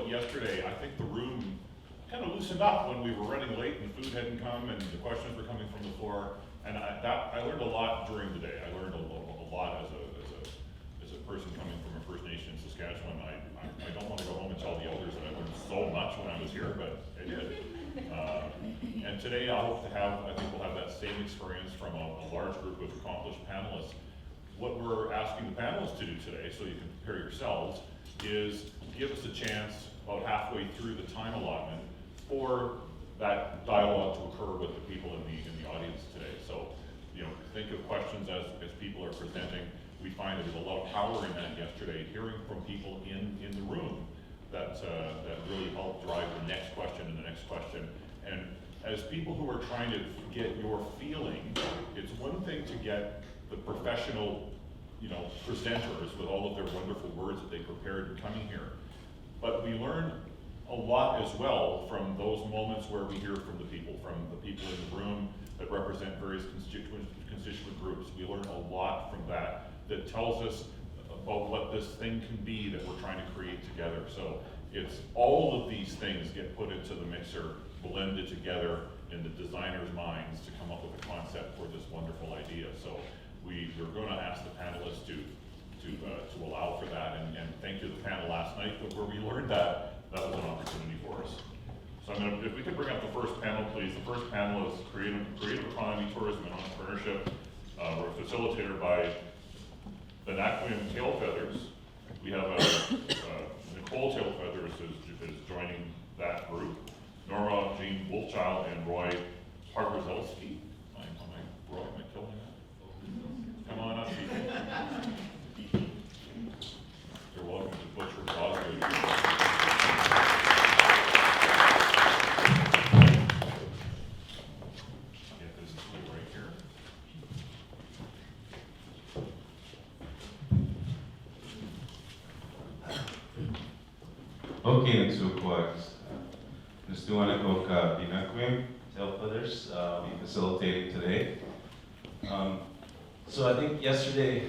yesterday, I think the room kind of loosened up when we were running late and the food hadn't come and the questions were coming from the floor. And I learned a lot during the day. I learned a lot as a person coming from a First Nation in Saskatchewan. I don't want to go home and tell the elders that I learned so much when I was here, but I did. And today I think we'll have that same experience from a large group of accomplished panelists. What we're asking the panelists to do today, so you can prepare yourselves, is give us a chance about halfway through the time allotment for that dialogue to occur with the people in the audience today. So, think of questions as people are presenting. We find that there's a lot of power in that yesterday, hearing from people in the room that really helped drive the next question and the next question. And as people who are trying to get your feeling, it's one thing to get the professional, presenters with all of their wonderful words that they prepared in coming here. But we learn a lot as well from those moments where we hear from the people in the room that represent various constituent groups. We learn a lot from that tells us about what this thing can be that we're trying to create together. So it's all of these things get put into the mixer, blended together in the designer's minds to come up with a concept for this wonderful idea. So we're going to ask the panelists to allow for that, and thank you to the panel last night where we learned that was an opportunity for us. So if we could bring up the first panel, please. The first panel is creative economy, tourism, and entrepreneurship. We're facilitated by the Nakwim Tailfeathers. We have Nicole Tailfeathers is joining that group. Nora Jean Wolfchild and Roy Harberzelski. Roy, am I killing that? Come on up, people. You're welcome to Butcher Crosby. Get this right here. Okay, Nxukwaks. Nstuanikok Binakwim, Tailfeathers, be facilitating today. So I think yesterday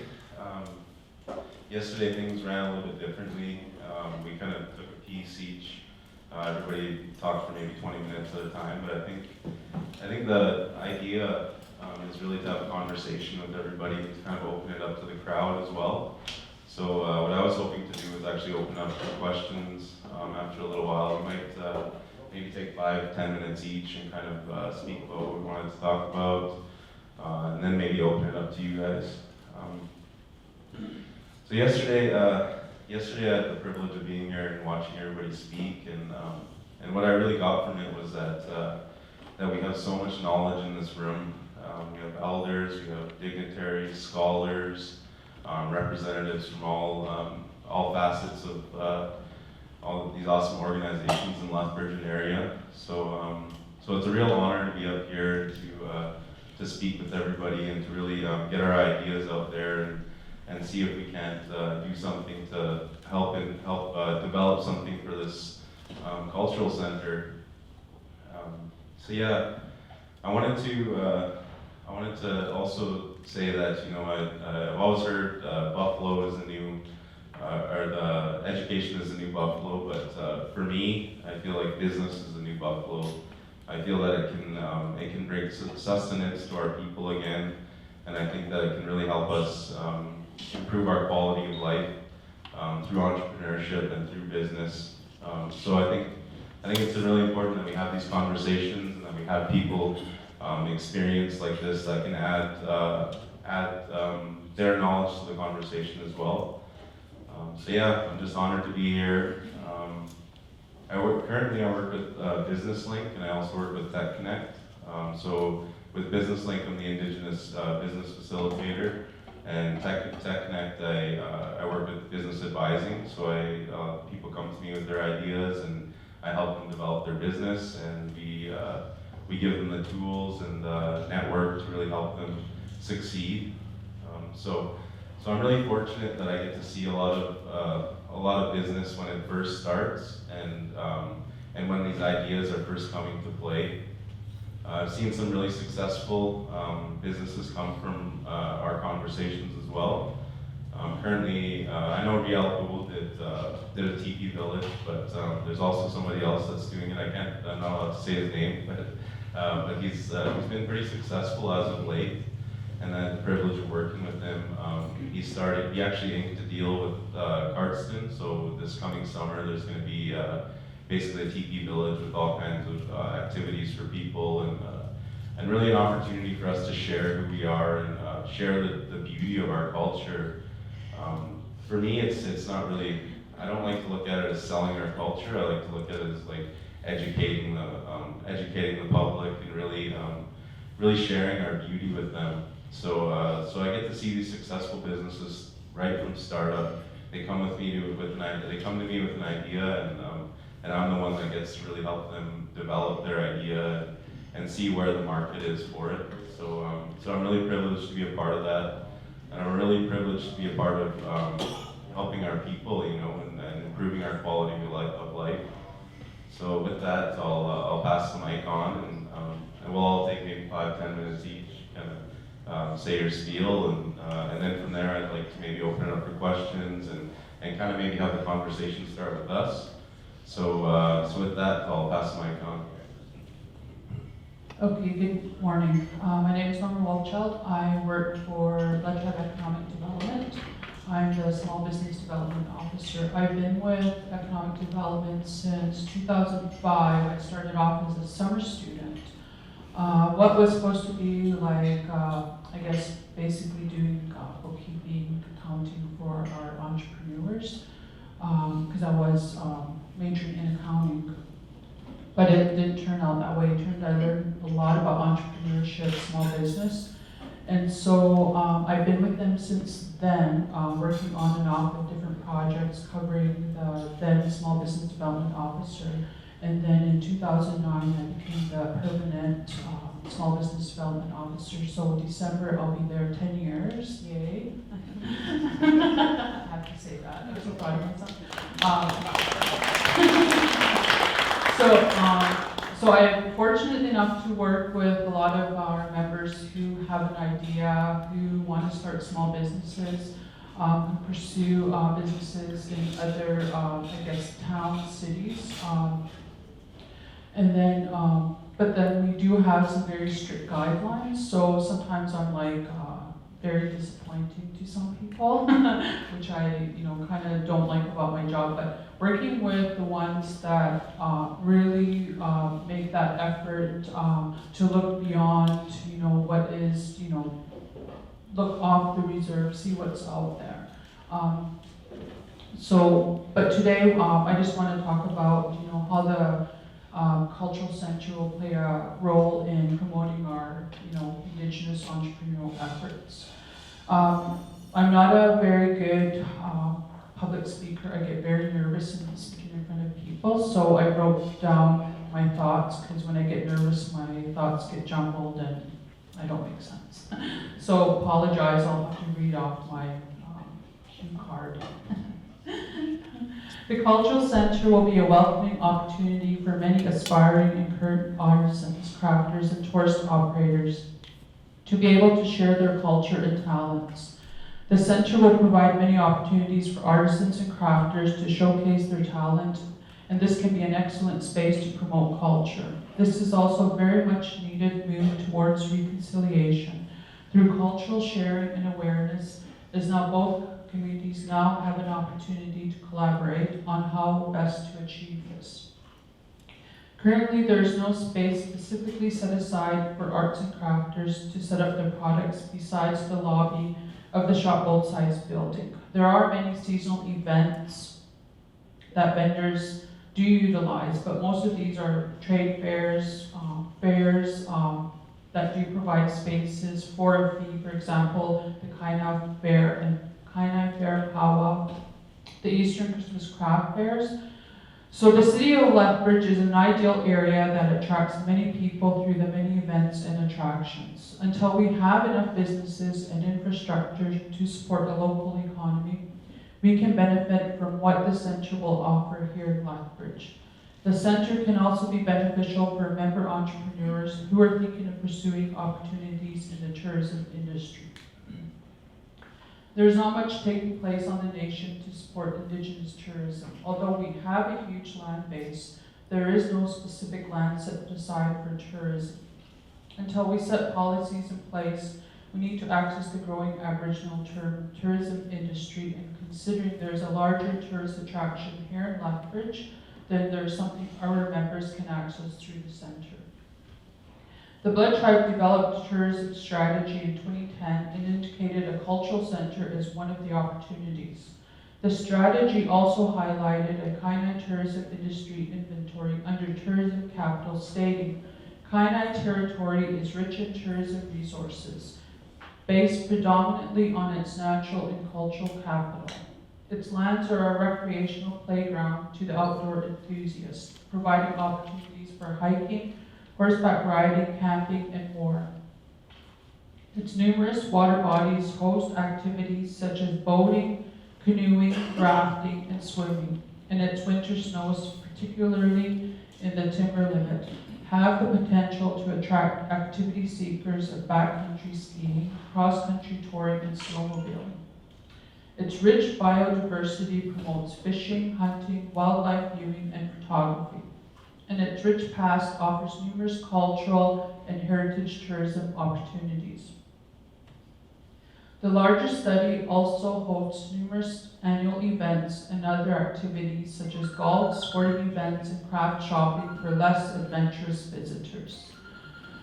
things ran a little bit differently. We kind of took a piece each. Everybody talked for maybe 20 minutes at a time, but I think the idea is really to have a conversation with everybody and to kind of open it up to the crowd as well. So what I was hoping to do is actually open up for questions after a little while. We might maybe take 5-10 minutes each and kind of speak about what we wanted to talk about, and then maybe open it up to you guys. So yesterday I had the privilege of being here and watching everybody speak, and what I really got from it was that we have so much knowledge in this room. We have elders, we have dignitaries, scholars, representatives from all facets of all of these awesome organizations in Lethbridge area. So it's a real honor to be up here to speak with everybody and to really get our ideas out there and see if we can't do something to help develop something for this cultural center. So yeah, I wanted to also say that I've always heard Buffalo is the new, or the education is the new Buffalo, but for me, I feel like business is the new Buffalo. I feel that it can bring sustenance to our people again, and I think that it can really help us improve our quality of life through entrepreneurship and through business. So I think it's really important that we have these conversations and that we have people experience like this that can add their knowledge to the conversation as well. So yeah, I'm just honored to be here. Currently I work with Business Link, and I also work with Tech Connect. So with Business Link, I'm the Indigenous business facilitator, and Tech Connect, I work with business advising. So people come to me with their ideas, and I help them develop their business, and we give them the tools and the network to really help them succeed. So I'm really fortunate that I get to see a lot of business when it first starts, and when these ideas are first coming to play. I've seen some really successful businesses come from our conversations as well. Currently, I know Riel Gould did a teepee village, but there's also somebody else that's doing it. I'm not allowed to say his name, but he's been pretty successful as of late. And I had the privilege of working with him. He actually inked a deal with Cardston, so this coming summer there's going to be basically a teepee village with all kinds of activities for people and really an opportunity for us to share who we are and share the beauty of our culture. For me, it's not really, I don't like to look at it as selling our culture. I like to look at it as like educating the public and really sharing our beauty with them. So I get to see these successful businesses right from startup. They come to me with an idea, and I'm the one that gets to really help them develop their idea and see where the market is for it. So I'm really privileged to be a part of that, and I'm really privileged to be a part of helping our people, and improving our quality of life. So with that, I'll pass the mic on, and we'll all take maybe 5-10 minutes each, kind of say your spiel, and then from there, I'd like to maybe open it up for questions and kind of maybe have the conversation start with us. So with that, I'll pass the mic on. Okay, good morning. My name is Norma Walchild. I work for Ledger Economic Development. I'm the Small Business Development Officer. I've been with Economic Development since 2005. I started off as a summer student. What was supposed to be like, I guess, basically doing bookkeeping, accounting for our entrepreneurs, because I was majoring in accounting. But it didn't turn out that way. I learned a lot about entrepreneurship, small business. And so I've been with them since then, working on and off with different projects, covering the then Small Business Development Officer. And then in 2009, I became the permanent Small Business Development Officer. So December, I'll be there 10 years. Yay. I have to say that. I'm so proud of myself. So I'm fortunate enough to work with a lot of our members who have an idea, who want to start small businesses, who pursue businesses in other, towns, cities. But then we do have some very strict guidelines. So sometimes I'm like very disappointing to some people, which I, kind of don't like about my job. But working with the ones that really make that effort to look beyond, what is, look off the reserve, see what's out there. But today I just want to talk about, how the Cultural Center will play a role in promoting our, Indigenous entrepreneurial efforts. I'm not a very good public speaker. I get very nervous in speaking in front of people, so I wrote down my thoughts, because when I get nervous, my thoughts get jumbled and I don't make sense. So apologize, I'll have to read off my cue card. The Cultural Center will be a welcoming opportunity for many aspiring and current artisans, crafters, and tourist operators to be able to share their culture and talents. The center will provide many opportunities for artisans and crafters to showcase their talent, and this can be an excellent space to promote culture. This is also a very much needed move towards reconciliation. Through cultural sharing and awareness, as now both communities now have an opportunity to collaborate on how best to achieve this. Currently, there is no space specifically set aside for arts and crafters to set up their products besides the lobby of the Shop Both Sides building. There are many seasonal events that vendors do utilize, but most of these are trade fairs, that do provide spaces for a fee. For example, the Kainai Fair Powwow, the Eastern Christmas Craft Fairs. So the city of Lethbridge is an ideal area that attracts many people through the many events and attractions. Until we have enough businesses and infrastructure to support the local economy, we can benefit from what the center will offer here in Lethbridge. The center can also be beneficial for member entrepreneurs who are thinking of pursuing opportunities in the tourism industry. There's not much taking place on the nation to support Indigenous tourism. Although we have a huge land base, there is no specific land set aside for tourism. Until we set policies in place, we need to access the growing Aboriginal tourism industry, and considering there's a larger tourist attraction here in Lethbridge, then there's something our members can access through the centre. The Blood Tribe developed a tourism strategy in 2010 and indicated a cultural centre as one of the opportunities. The strategy also highlighted a Kainai tourism industry inventory under tourism capital, stating, Kainai territory is rich in tourism resources, based predominantly on its natural and cultural capital. Its lands are a recreational playground to the outdoor enthusiast, providing opportunities for hiking, horseback riding, camping, and more. Its numerous water bodies host activities such as boating, canoeing, rafting, and swimming, and its winter snows, particularly in the timber limit, have the potential to attract activity seekers of backcountry skiing, cross-country touring, and snowmobiling. Its rich biodiversity promotes fishing, hunting, wildlife viewing, and photography. And its rich past offers numerous cultural and heritage tourism opportunities. The larger study also hosts numerous annual events and other activities such as GALT, sporting events, and craft shopping for less adventurous visitors.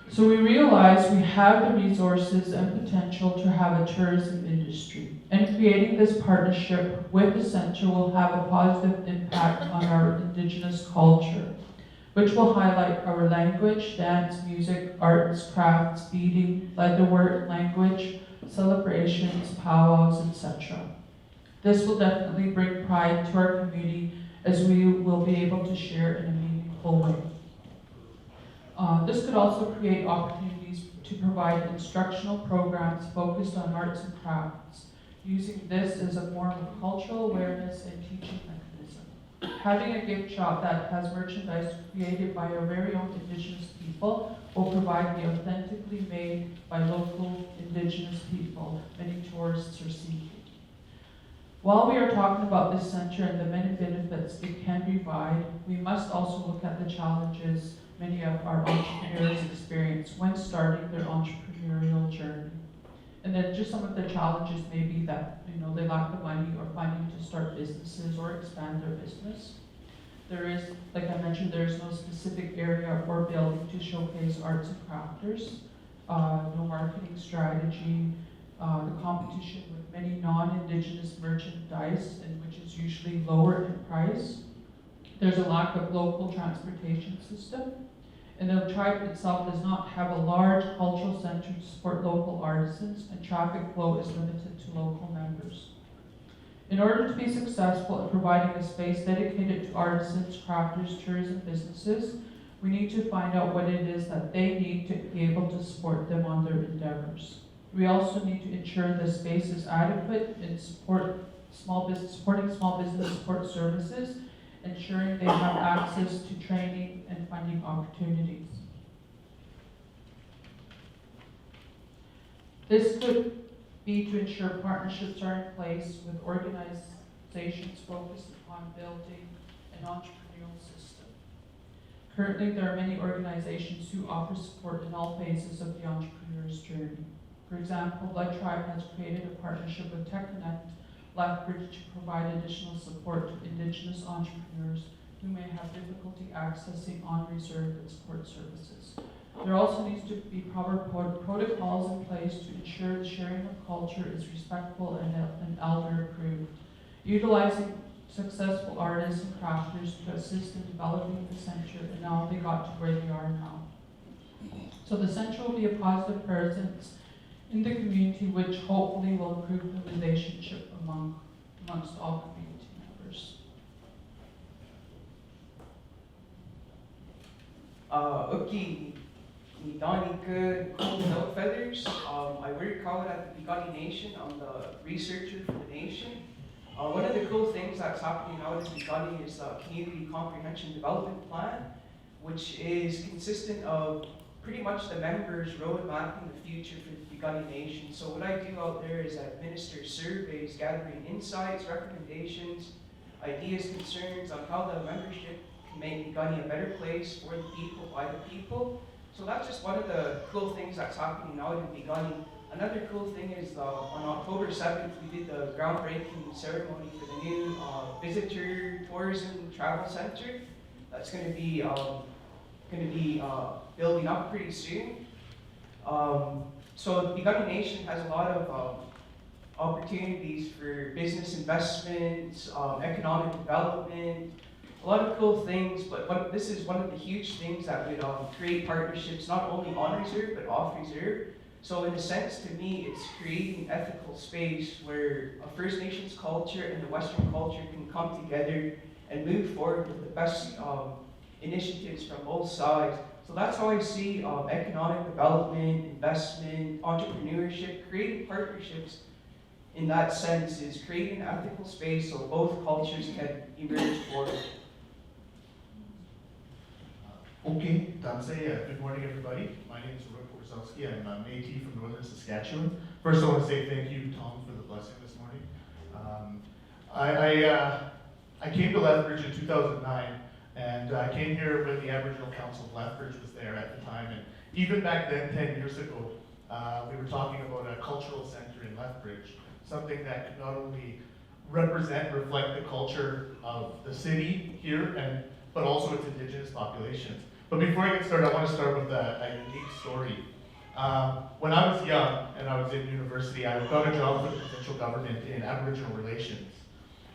So we realize we have the resources and potential to have a tourism industry, and creating this partnership with the centre will have a positive impact on our Indigenous culture, which will highlight our language, dance, music, arts, crafts, beading, leatherwork, language, celebrations, powwows, etc. This will definitely bring pride to our community as we will be able to share in a meaningful way. This could also create opportunities to provide instructional programs focused on arts and crafts, using this as a form of cultural awareness and teaching mechanism. Having a gift shop that has merchandise created by our very own Indigenous people will provide the authentically made by local Indigenous people many tourists are seeking. While we are talking about this centre and the many benefits it can provide, we must also look at the challenges many of our entrepreneurs experience when starting their entrepreneurial journey. And then just some of the challenges may be that, they lack the money or funding to start businesses or expand their business. There is, like I mentioned, there is no specific area or building to showcase arts and crafters, no marketing strategy, the competition with many non-Indigenous merchandise, and which is usually lower in price. There's a lack of local transportation system, and the tribe itself does not have a large cultural center to support local artisans, and traffic flow is limited to local members. In order to be successful in providing a space dedicated to artisans, crafters, tourism businesses, we need to find out what it is that they need to be able to support them on their endeavors. We also need to ensure the space is adequate and supporting small business support services, ensuring they have access to training and funding opportunities. This could be to ensure partnerships are in place with organizations focused on building an entrepreneurial system. Currently, there are many organizations who offer support in all phases of the entrepreneur's journey. For example, Blood Tribe has created a partnership with TechConnect Lethbridge to provide additional support to Indigenous entrepreneurs who may have difficulty accessing on-reserve and support services. There also needs to be proper protocols in place to ensure the sharing of culture is respectful and elder approved. Utilizing successful artists and crafters to assist in developing the centre, and now they got to where they are now. So the centre will be a positive presence in the community, which hopefully will improve the relationship amongst all community members. Okay, Nidanika Cold Feathers. I work out at the Pigani Nation. I'm the researcher for the nation. One of the cool things that's happening out in Pigani is the Community Comprehension Development Plan, which is consistent of pretty much the members roadmapping the future for the Piikani Nation. So what I do out there is I administer surveys, gathering insights, recommendations, ideas, concerns on how the membership can make Piikani a better place for the people, by the people. So that's just one of the cool things that's happening now in Piikani. Another cool thing is on October 7th, we did the groundbreaking ceremony for the new visitor tourism travel center. That's going to be building up pretty soon. So the Piikani Nation has a lot of opportunities for business investments, economic development, a lot of cool things, but this is one of the huge things that would create partnerships not only on reserve but off reserve. So in a sense, to me, it's creating ethical space where a First Nations culture and the Western culture can come together and move forward with the best initiatives from both sides. So that's how I see economic development, investment, entrepreneurship, creating partnerships in that sense is creating an ethical space so both cultures can emerge forward. Okay, Danse, good morning everybody. My name is Roy Korzowski. I'm Métis from Northern Saskatchewan. First I want to say thank you, Tom, for the blessing this morning. I came to Lethbridge in 2009, and I came here when the Aboriginal Council of Lethbridge was there at the time. And even back then, 10 years ago, we were talking about a cultural center in Lethbridge, something that could not only reflect the culture of the city here, but also its Indigenous populations. But before I get started, I want to start with a unique story. When I was young and I was in university, I got a job with the provincial government in Aboriginal relations.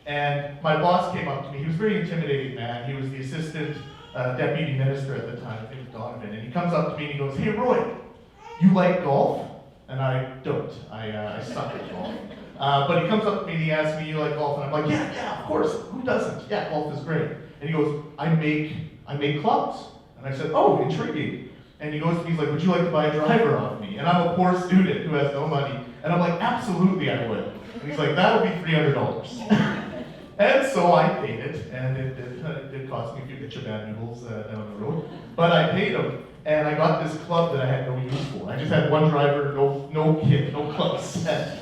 And my boss came up to me. He was a very intimidating man. He was the assistant deputy minister at the time. I think it was Donovan. And he comes up to me and he goes, "Hey, Roy, you like golf?" And I don't. I suck at golf. But he comes up to me and he asks me, "You like golf?" And I'm like, yeah, of course. Who doesn't? Yeah, golf is great. And he goes, I make clubs." And I said, "Oh, intriguing." And he goes to me, he's like, "Would you like to buy a driver off me?" And I'm a poor student who has no money. And I'm like, "Absolutely, I would." And he's like, "That'll be $300. And so I paid it, and it did cost me a few bits of bad noodles down the road. But I paid him, and I got this club that I had no use for. I just had one driver, no kit, no club set.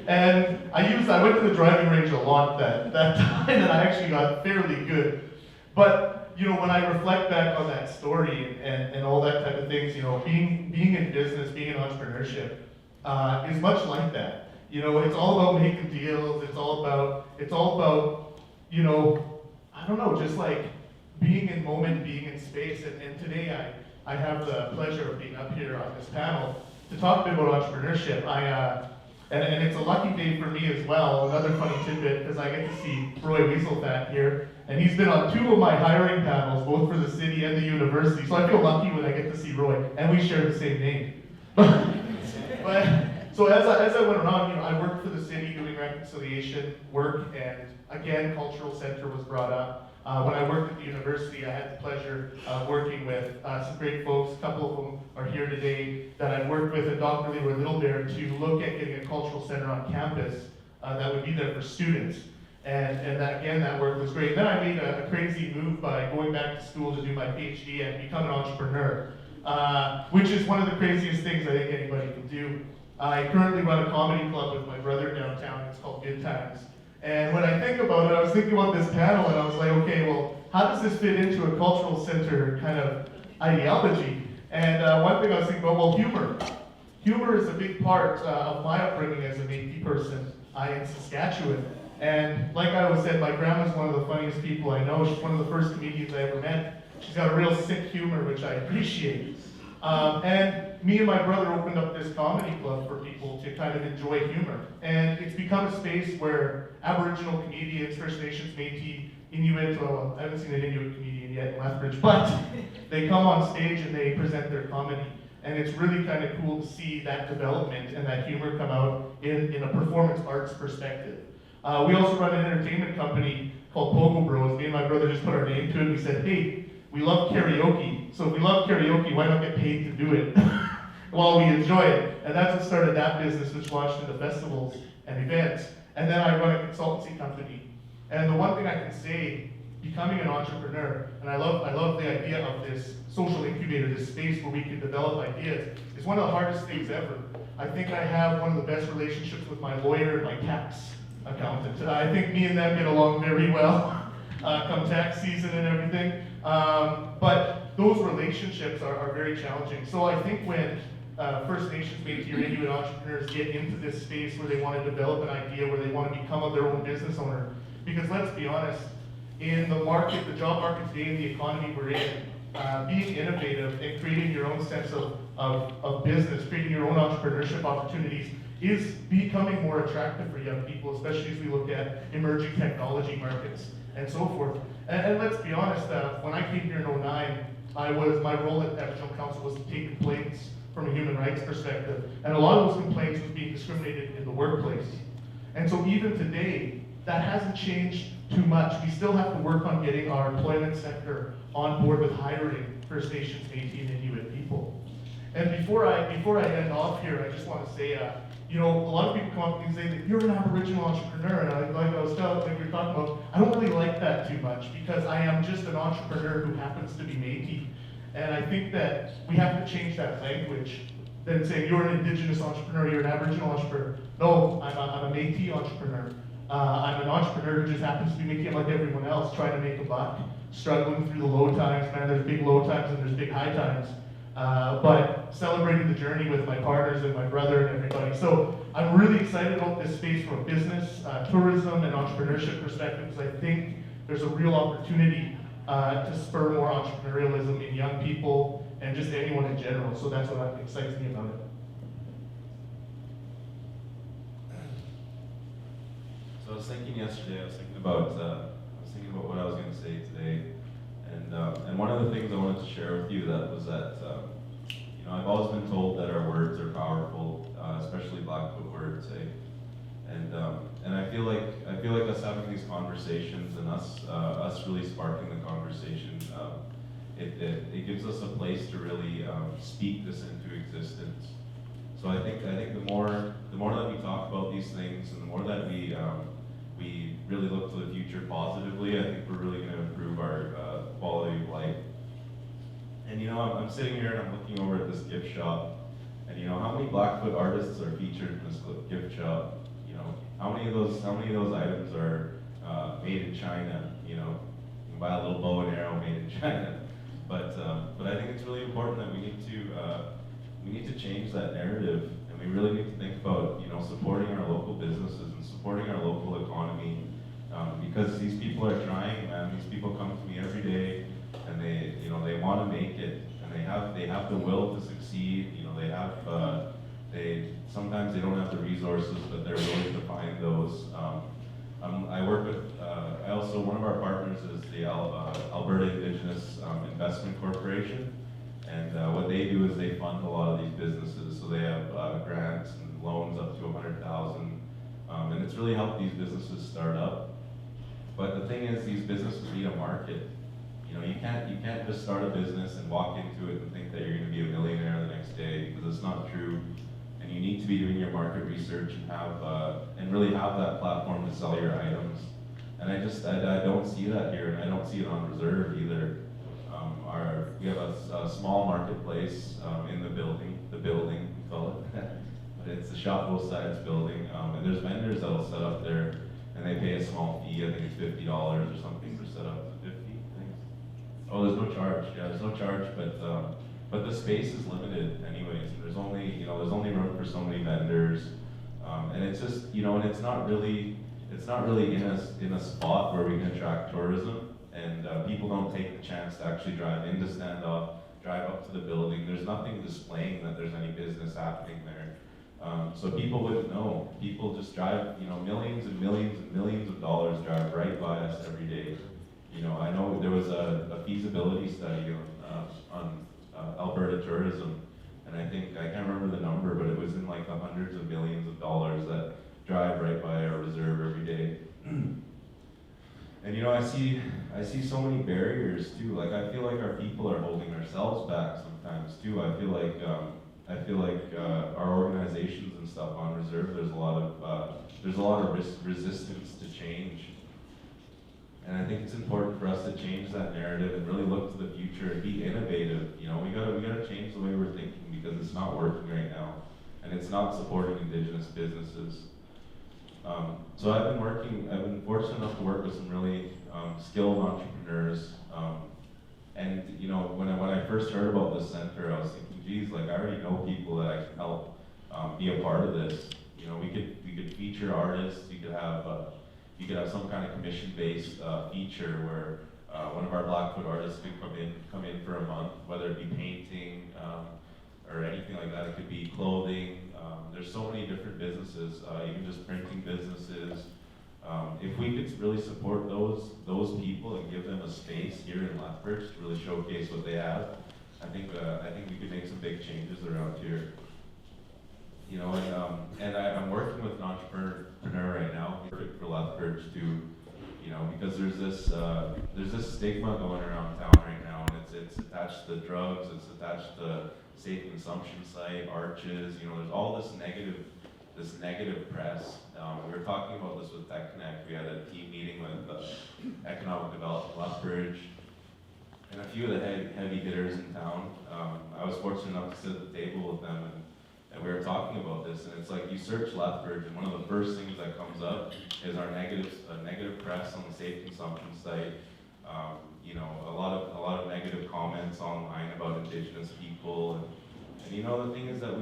And I went to the driving range a lot that time, and I actually got fairly good. But you know, when I reflect back on that story and all that type of things, you know, being in business, being in entrepreneurship, is much like that. You know, it's all about making deals. It's all about, you know, I don't know, just like being in moment, being in space. And today I have the pleasure of being up here on this panel to talk a bit about entrepreneurship. And it's a lucky day for me as well. Another funny tidbit, because I get to see Roy Wieselfat here, and he's been on 2 of my hiring panels, both for the city and the university. So I feel lucky when I get to see Roy, and we share the same name. So as I went around, you know, I worked for the city doing reconciliation work, and again, cultural center was brought up. When I worked at the university, I had the pleasure of working with some great folks. A couple of them are here today that I worked with at Dr. Leroy Littlebear to look at getting a cultural center on campus that would be there for students. And that, again, that work was great. Then I made a crazy move by going back to school to do my PhD and become an entrepreneur, which is one of the craziest things I think anybody can do. I currently run a comedy club with my brother downtown. It's called Good Times. And when I think about it, I was thinking about this panel and I was like, okay, well, how does this fit into a cultural center kind of ideology? And one thing I was thinking about, well, humor. Humor is a big part of my upbringing as a Métis person in Saskatchewan. And like I always said, my grandma's one of the funniest people I know. She's one of the first comedians I ever met. She's got a real sick humor, which I appreciate. And me and my brother opened up this comedy club for people to kind of enjoy humor. And it's become a space where Aboriginal comedians, First Nations, Métis, Inuit, well, I haven't seen an Inuit comedian yet in Lethbridge, but they come on stage and they present their comedy. And it's really kind of cool to see that development and that humor come out in a performance arts perspective. We also run an entertainment company called Pogo Bros. Me and my brother just put our name to it. We said, hey, we love karaoke. So if we love karaoke, why not get paid to do it while we enjoy it? And that's what started that business, which launched into festivals and events. And then I run a consultancy company. And the one thing I can say becoming an entrepreneur, and I love the idea of this social incubator, this space where we can develop ideas. It's one of the hardest things ever. I think I have one of the best relationships with my lawyer and my tax accountant. I think me and them get along very well come tax season and everything. But those relationships are very challenging. So I think when First Nations, Métis, or Inuit entrepreneurs get into this space where they want to develop an idea, where they want to become their own business owner, because let's be honest, in the market, the job market today, in the economy we're in, being innovative and creating your own sense of business, creating your own entrepreneurship opportunities is becoming more attractive for young people, especially as we look at emerging technology markets and so forth. And let's be honest, when I came here in '09, my role at Aboriginal Council was to take complaints from a human rights perspective, and a lot of those complaints was being discriminated in the workplace. And so even today, that hasn't changed too much. We still have to work on getting our employment sector on board with hiring First Nations, Métis, and Inuit people. And before I end off here, I just want to say, a lot of people come up and say that you're an Aboriginal entrepreneur, and like we were talking about, I don't really like that too much, because I am just an entrepreneur who happens to be Métis. And I think that we have to change that language than saying you're an Indigenous entrepreneur, you're an Aboriginal entrepreneur. No, I'm a Métis entrepreneur. I'm an entrepreneur who just happens to be making it like everyone else, trying to make a buck, struggling through the low times. Man, there's big low times and there's big high times. But celebrating the journey with my partners and my brother and everybody. So I'm really excited about this space from a business, tourism, and entrepreneurship perspective, because I think there's a real opportunity to spur more entrepreneurialism in young people and just anyone in general. So that's what excites me about it. So I was thinking yesterday, I was thinking about what I was going to say today, and one of the things I wanted to share with you that was that I've always been told that our words are powerful, especially Blackfoot words, and I feel like us having these conversations and us really sparking the conversation, it gives us a place to really speak this into existence. So I think the more that we talk about these things, and the more that we really look to the future positively, I think we're really going to improve our quality of life. And I'm sitting here and I'm looking over at this gift shop, and how many Blackfoot artists are featured in this gift shop? How many of those items are made in China? You can buy a little bow and arrow made in China, but I think it's really important that we need to change that narrative. We really need to think about, supporting our local businesses and supporting our local economy, because these people are trying, man. These people come to me every day, and they want to make it, and they have the will to succeed. Sometimes they don't have the resources, but they're willing to find those. I work with, one of our partners is the Alberta Indigenous Investment Corporation. And what they do is they fund a lot of these businesses. So they have grants and loans up to $100,000, and it's really helped these businesses start up. But the thing is, these businesses need a market. You can't just start a business and walk into it and think that you're going to be a millionaire the next day, because it's not true. And you need to be doing your market research and really have that platform to sell your items. And I don't see that here, and I don't see it on Reserve either. We have a small marketplace in the building, we call it. But it's the Shop Both Sides building, and there's vendors that'll set up there, and they pay a small fee. I think it's $50 or something for set up. 50, I think. Oh, there's no charge. Yeah, there's no charge, but the space is limited anyways. There's only room for so many vendors, and it's just and it's not really in a spot where we can attract tourism. And people don't take the chance to actually drive into Standoff, drive up to the building. There's nothing displaying that there's any business happening there. So people wouldn't know. People just drive, millions and millions and millions of dollars drive right by us every day. I know there was a feasibility study on Alberta tourism, and I can't remember the number, but it was in like the hundreds of millions of dollars that drive right by our reserve every day. And I see so many barriers too. Like, I feel like our people are holding ourselves back sometimes too. I feel like our organizations and stuff on Reserve, there's a lot of resistance to change. And I think it's important for us to change that narrative and really look to the future and be innovative. You know, we gotta change the way we're thinking because it's not working right now, and it's not supporting Indigenous businesses. So I've been fortunate enough to work with some really skilled entrepreneurs. And you know, when I first heard about this center, I was thinking, geez, like I already know people that I can help be a part of this. You know, we could feature artists. You could have some kind of commission-based feature where one of our Blackfoot artists could come in for a month, whether it be painting or anything like that. It could be clothing. There's so many different businesses, even just printing businesses. If we could really support those people and give them a space here in Lethbridge to really showcase what they have, I think we could make some big changes around here. You know, and I'm working with an entrepreneur right now, perfect for Lethbridge too. You know, because there's this stigma going around town right now, and it's attached to drugs, it's attached to safe consumption site, arches. You know, there's all this negative press. We were talking about this with Tech Connect. We had a team meeting with Economic Development Lethbridge and a few of the heavy hitters in town. I was fortunate enough to sit at the table with them, and we were talking about this. And it's like you search Lethbridge, and one of the first things that comes up is our negative press on the safe consumption site. You know, a lot of negative comments online about Indigenous people, and you know the thing is that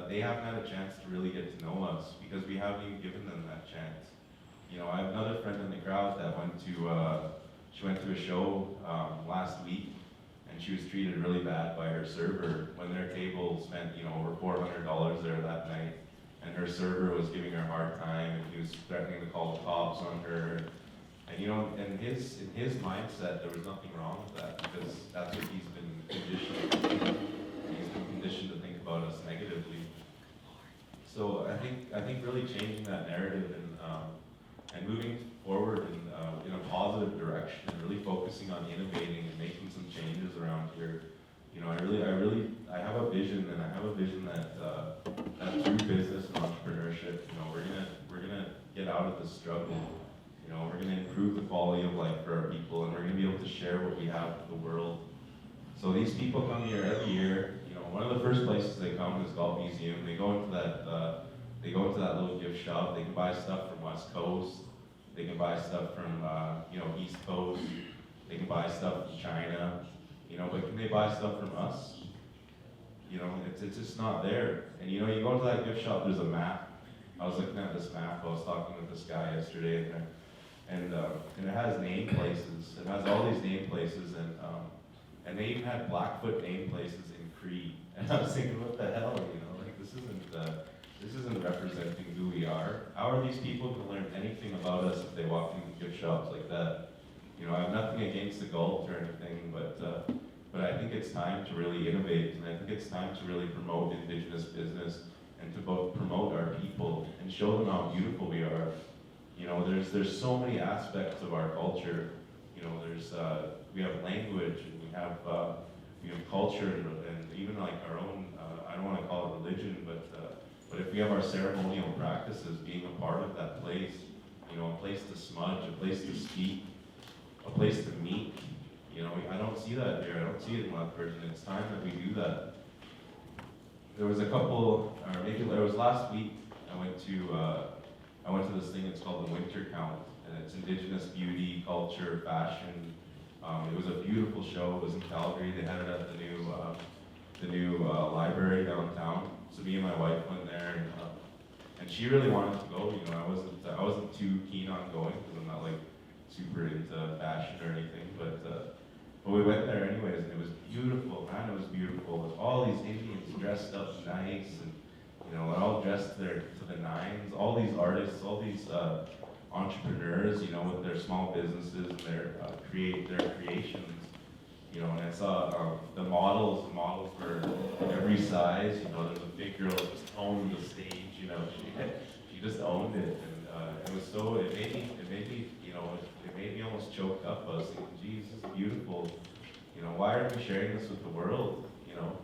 they haven't had a chance to really get to know us because we haven't even given them that chance. You know, I have another friend in the crowd that went to a show last week, and she was treated really bad by her server when their table spent, you know, over $400 there that night, and her server was giving her a hard time, and he was threatening to call the cops on her. And you know, in his mindset, there was nothing wrong with that because that's what he's been conditioned to do. He's been conditioned to think about us negatively. So I think really changing that narrative and moving forward in a positive direction and really focusing on innovating and making some changes around here. You know, I have a vision, and I have a vision that through business and entrepreneurship, you know, we're gonna get out of the struggle. You know, we're gonna improve the quality of life for our people, and we're gonna be able to share what we have with the world. So these people come here every year. You know, one of the first places they come is GALT Museum. They go into that little gift shop. They can buy stuff from West Coast. They can buy stuff from you know, East Coast. They can buy stuff from China. You know, but can they buy stuff from us? You know, it's just not there. And you know, you go into that gift shop. There's a map. I was looking at this map. I was talking with this guy yesterday, and it has name places. It has all these name places, and they even had Blackfoot name places in Cree. And I was thinking, what the hell? You know, like this isn't representing who we are. How are these people going to learn anything about us if they walk into gift shops like that? You know, I have nothing against the GALT or anything, but I think it's time to really innovate, and I think it's time to really promote Indigenous business and to both promote our people and show them how beautiful we are. You know, there's so many aspects of our culture. You know, we have language, and we have culture, and even like our own. I don't want to call it religion, but if we have our ceremonial practices being a part of that place, you know, a place to smudge, a place to speak, a place to meet. You know, I don't see that here. I don't see it in Lethbridge, and it's time that we do that. There was a couple, or maybe it was last week. I went to this thing. It's called the Winter Count, and it's Indigenous beauty, culture, fashion. It was a beautiful show. It was in Calgary. They had it at the new library downtown. So me and my wife went there, and she really wanted to go. You know, I wasn't too keen on going because I'm not like super into fashion or anything, but we went there anyways, and it was beautiful, man. It was beautiful. With all these Indians dressed up nice, and you know, all dressed to the nines. All these artists, all these entrepreneurs, you know, with their small businesses and their creations. You know, and I saw the models were every size. You know, there's a big girl that just owned the stage. You know, she just owned it, and it was so. It made me, you know, it made me almost choked up. I was thinking, geez, this is beautiful. You know, why aren't we sharing this with the world? You know,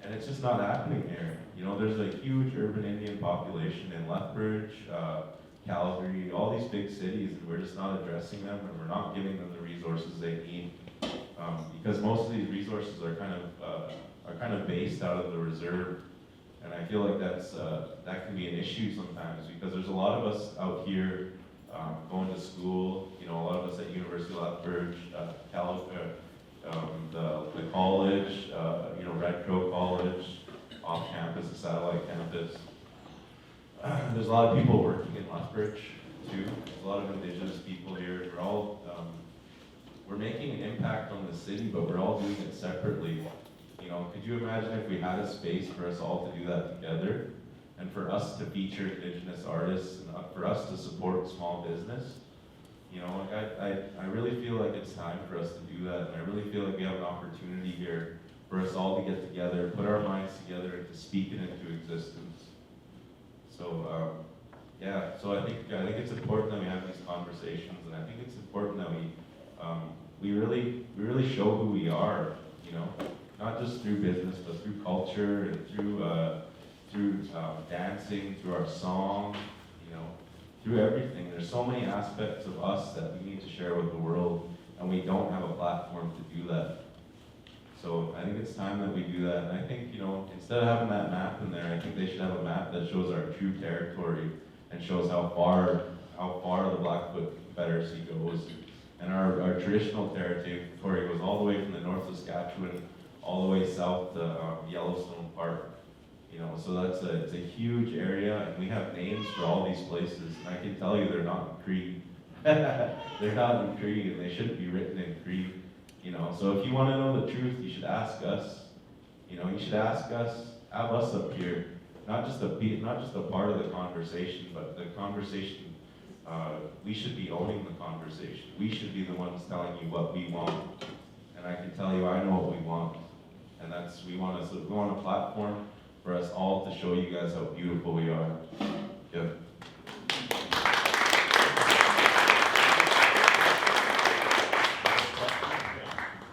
and it's just not happening here. You know, there's a huge urban Indian population in Lethbridge, Calgary, all these big cities, and we're just not addressing them, and we're not giving them the resources they need. Because most of these resources are kind of based out of the reserve, and I feel like that can be an issue sometimes, because there's a lot of us out here going to school. You know, a lot of us at University of Lethbridge, the college, you know, Red Crow College, off campus, the satellite campus. There's a lot of people working in Lethbridge too. There's a lot of Indigenous people here. We're making an impact on the city, but we're all doing it separately. You know, could you imagine if we had a space for us all to do that together, and for us to feature Indigenous artists, and for us to support small business? You know, like I really feel like it's time for us to do that, and I really feel like we have an opportunity here for us all to get together, put our minds together, and to speak it into existence. So, yeah, so I think it's important that we have these conversations, and I think it's important that we really show who we are, you know, not just through business, but through culture and through dancing, through our song, you know, through everything. There's so many aspects of us that we need to share with the world, and we don't have a platform to do that. So I think it's time that we do that. And I think, you know, instead of having that map in there, I think they should have a map that shows our true territory and shows how far the Blackfoot Confederacy goes. And our traditional territory goes all the way from the North Saskatchewan all the way south to Yellowstone Park. You know, so it's a huge area, and we have names for all these places. And I can tell you they're not in Cree. They're not in Cree, and they shouldn't be written in Cree. You know, so if you want to know the truth, you should ask us. You know, you should ask us, have us up here, not just a part of the conversation, but the conversation. We should be owning the conversation. We should be the ones telling you what we want. And I can tell you, I know what we want, and we want a platform for us all to show you guys how beautiful we are. Yep.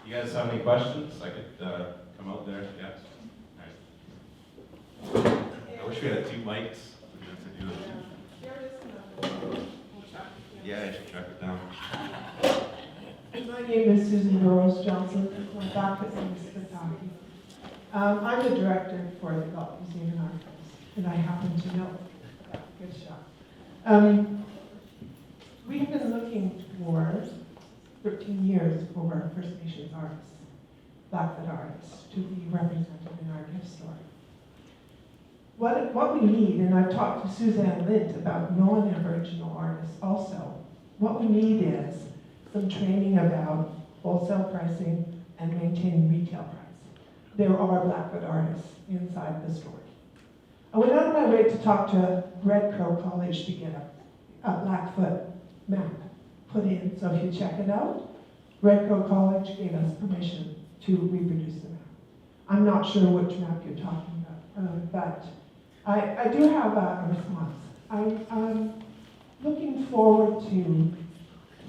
You guys have any questions? I could come out there. Yeah. Nice. I wish we had 2 mics to do it. Yeah, I should track it down. My name is Susan Burroughs Johnson. I'm back at Kentucky. I'm the director for the GALT Museum and Archives, and I happen to know that. Good shot. We've been looking for 13 years for First Nations artists, Blackfoot artists, to be represented in our gift store. What we need, and I've talked to Suzanne Lind about non-Aboriginal artists also, what we need is some training about wholesale pricing and maintaining retail price. There are Blackfoot artists inside the store. I went out of my way to talk to Red Crow College to get a Blackfoot map put in. So if you check it out, Red Crow College gave us permission to reproduce the map. I'm not sure which map you're talking about, but I do have a response. I'm looking forward to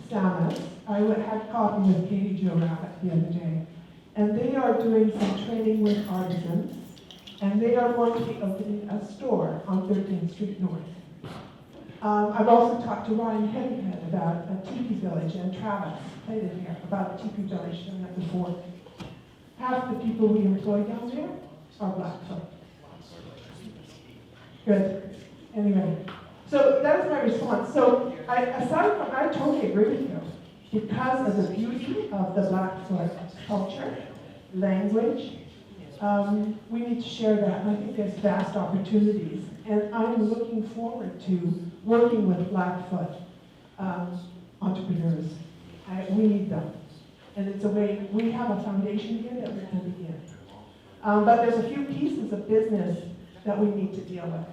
Samus. I had coffee with Katie Jo Rabbit the other day, and they are doing some training with artisans, and they are going to be opening a store on 13th Street North. I've also talked to Ryan Heavyhead about a teepee village, and Travis played it here, about a teepee village down at the fort. Half the people we employ down there are Blackfoot. Good. Anyway, so that's my response. So I totally agree with you. Because of the beauty of the Blackfoot culture, language, we need to share that. And I think there's vast opportunities. And I'm looking forward to working with Blackfoot entrepreneurs. We need them. And it's a way, we have a foundation here that we can begin. But there's a few pieces of business that we need to deal with.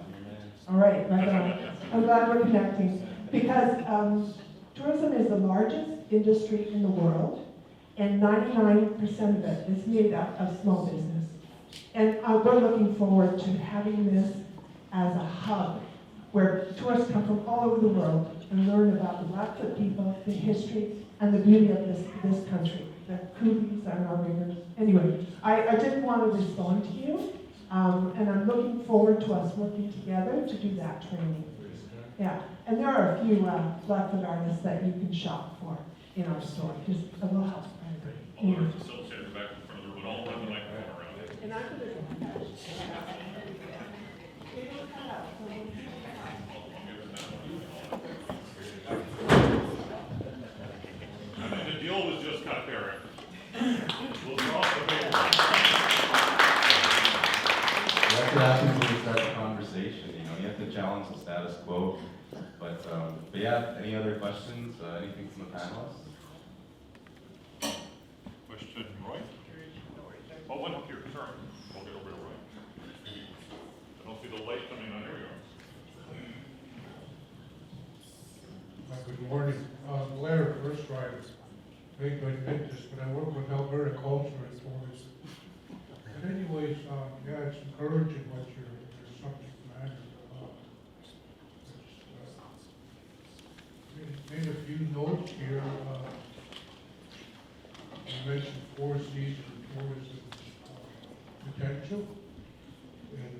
All right, right on. I'm glad we're connecting. Because tourism is the largest industry in the world, and 99% of it is made up of small business. And we're looking forward to having this as a hub where tourists come from all over the world and learn about the Blackfoot people, the history, and the beauty of this country, the Cooties and our rivers. Anyway, I didn't want to respond to you, and I'm looking forward to us working together to do that training. Yeah, and there are a few Blackfoot artists that you can shop for in our store, just a little house price. I'll let our facilitator back in front of the room, and I'll run the microphone around. And I'm gonna I mean, the deal was just cut there. We'll cross the paper. That's what happens when you start the conversation, you know, you have to challenge the status quo. But yeah, any other questions, anything from the panelists? Question, Roy? Oh, one up here, sorry. I'll get over to Roy. I don't see the light coming on, there we go. Good morning. Blair, first rider. Make good business, but I work with Alberta Culture and Tourism. But anyways, yeah, it's encouraging what your subject matter. Made a few notes here. You mentioned 4 season tourism potential. And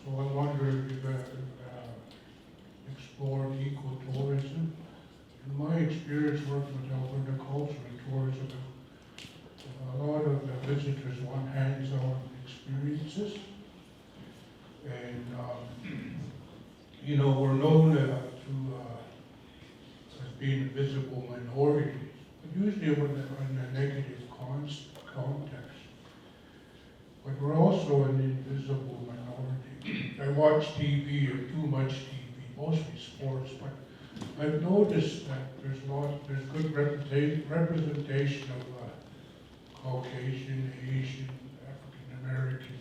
so I wonder if you're going to explore ecotourism. In my experience working with Alberta Culture and Tourism, a lot of the visitors want hands-on experiences. And, you know, we're known as being a visible minority, but usually in a negative context. But we're also an invisible minority. I watch TV, or too much TV, mostly sports, but I've noticed that there's good representation of Caucasian, Asian, African American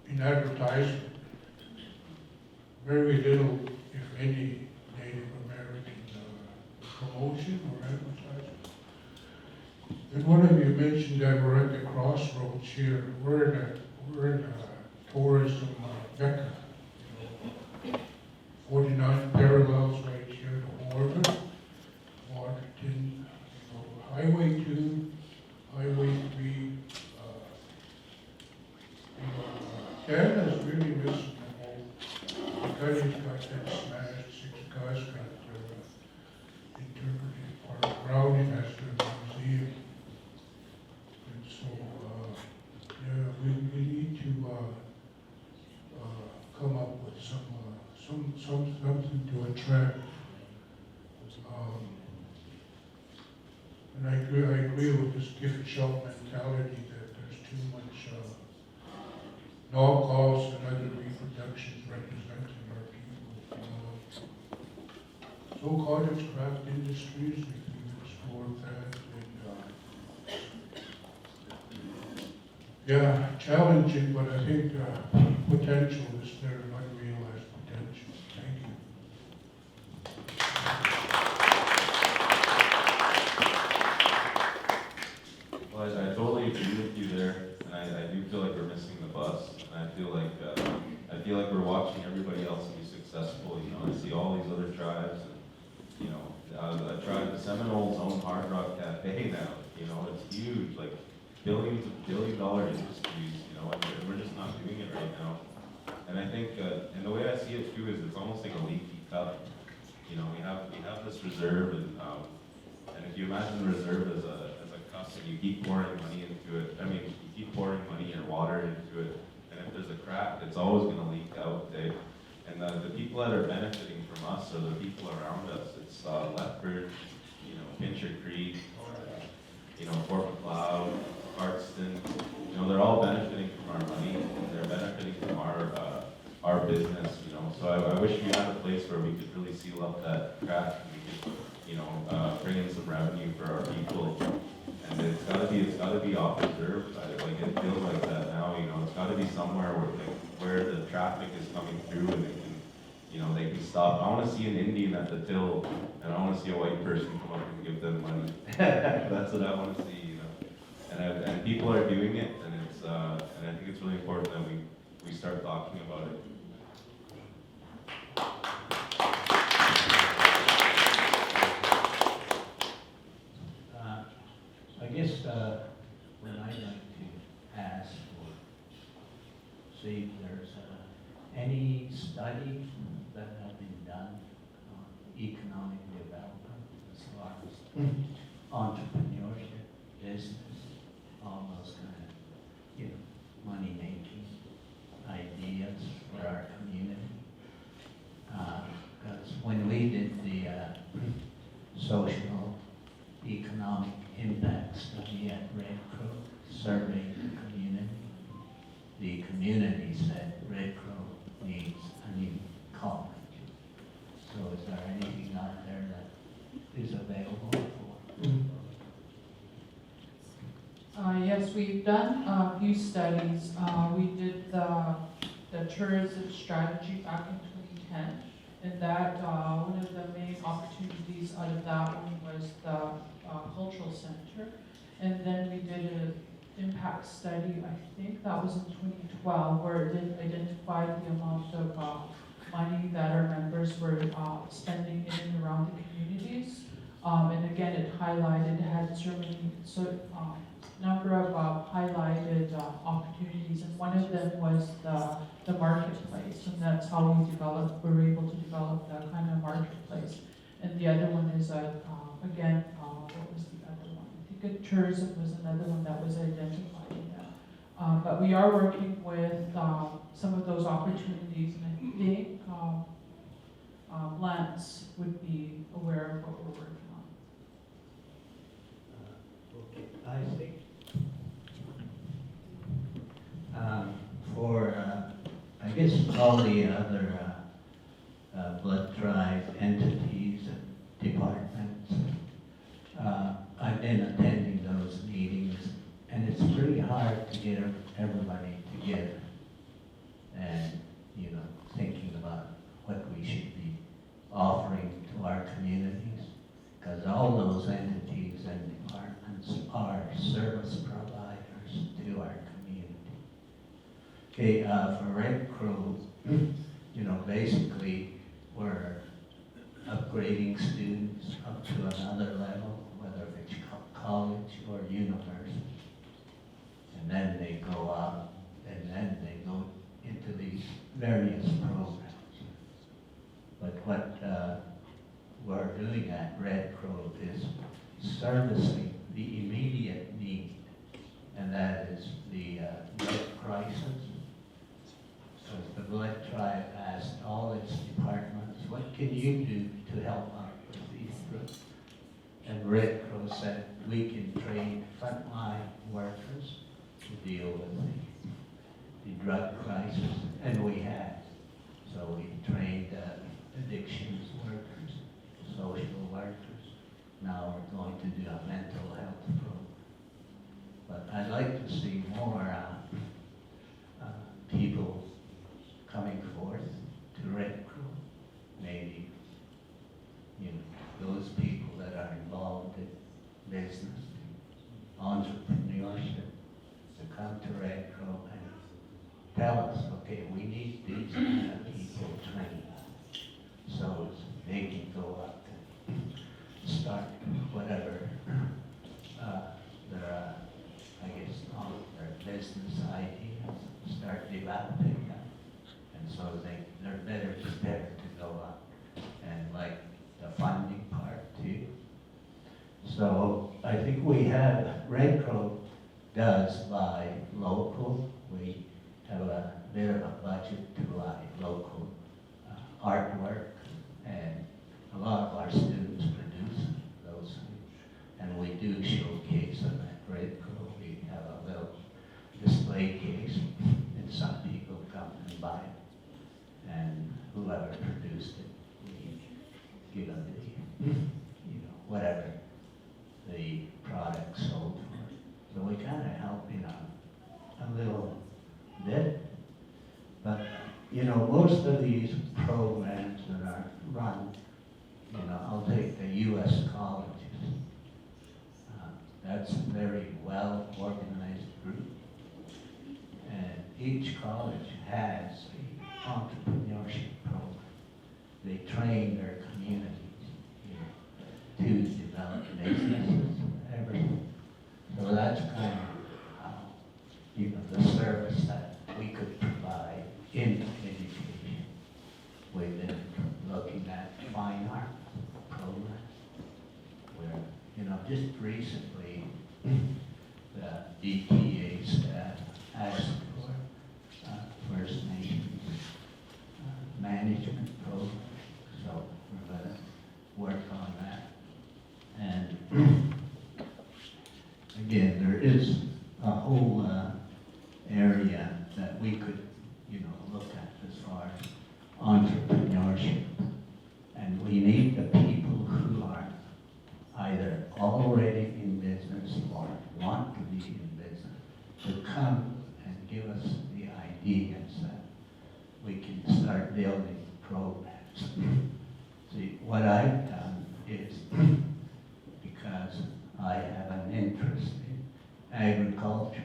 in advertising. Very little, if any, Native American promotion or advertising. And one of you mentioned that we're at the crossroads here. We're in a tourism mecca. 49 parallels right here to Oregon, Washington, Highway 2, Highway 3. Canada's really missing the whole. The guy's got that smashed, 6 guys got interpretive part. Browning has their museum. And so, yeah, we need to come up with something to attract. And I agree with this gift shop mentality that there's too much knockoffs and other reproductions representing our people. So cottage craft industries, if you explore that, and yeah, challenging, but I think potential is there, unrealized potential. Thank you. Well, I totally agree with you there, and I do feel like we're missing the bus, and I feel like we're watching everybody else be successful. You know, I see all these other tribes, and you know, a tribe, the Seminoles own Hard Rock Cafe now. You know, it's huge, like billions of billion-dollar industries. You know, and we're just not doing it right now. And I think, and the way I see it too is it's almost like a leaky cup. You know, we have this reserve, and if you imagine the reserve as a cup, and you keep pouring money into it. I mean, you keep pouring money or water into it, and if there's a crack, it's always going to leak out. And the people that are benefiting from us are the people around us. It's Lethbridge, you know, Pincher Creek, you know, Fort McLeod, Cardston. You know, they're all benefiting from our money, and they're benefiting from our business. You know, so I wish we had a place where we could really seal up that crack, and we could, you know, bring in some revenue for our people. And it's gotta be off reserve. Like it feels like that now. You know, it's gotta be somewhere where the traffic is coming through, and they can, you know, they can stop. I want to see an Indian at the till, and I want to see a white person come up and give them money. That's what I want to see. You know, and people are doing it, and and I think it's really important that we start talking about it. I guess when I like to ask, or see if there's any studies that have been done on economic development as far as entrepreneurship, business, all those kind of, money-making ideas for our community? Because when we did the social economic impact study at Red Crow, surveying the community said Red Crow needs a new college. So is there anything out there that is available for? Yes, we've done a few studies. We did the tourism strategy back in 2010, and that one of the main opportunities out of that one was the cultural center. And then we did an impact study, I think that was in 2012, where it did identify the amount of money that our members were spending in and around the communities. And again, it highlighted, it had number of highlighted opportunities, and one of them was the marketplace, and that's how we were able to develop that kind of marketplace. And the other one is again, what was the other one? I think tourism was another one that was identified in that. But we are working with some of those opportunities, and I think Lance would be aware of what we're working on. Okay, I think for, I guess, all the other blood drive entities and departments, I've been attending those meetings, and it's pretty hard to get everybody together and, thinking about what we should be offering to our communities, because all those entities and departments are service providers to our community. Okay, for Red Crow, basically we're upgrading students up to another level, whether it's college or university. And then they go up, and then they go into these various programs. But what we're doing at Red Crow is servicing the immediate need, and that is the blood crisis. So the blood tribe asked all its departments, what can you do to help out with these groups? And Red Crow said, we can train frontline workers to deal with the drug crisis, and we have. So we trained addictions workers, social workers. Now we're going to do a mental health program. But I'd like to see more people coming forth to Red Crow. Maybe, those people that are involved in business, entrepreneurship, to come to Red Crow and tell us, okay, we need these kind of people trained, so they can go up and start whatever their business ideas, start developing them, and so they're better prepared to go up, and like the funding part too. So I think we have, Red Crow does buy local. We have a bit of a budget to buy local artwork, and a lot of our students produce those things. And we do showcase them at Red Crow. We have a little display case, and some people come and buy it. And whoever produced it, we give them the, whatever the product sold for. So we kind of help, a little bit. But, most of these programs that are run, I'll take the U.S. colleges. That's a very well-organized group. And each college has an entrepreneurship program. They train their communities, to develop businesses, everything. So that's kind of, the service that we could provide in education. again, there is a whole area that we could, look at as far as entrepreneurship. And we need the people who are either already in business or want to be in business to come and give us the ideas that we can start building programs. See, what I've done is, because I have an interest in agriculture,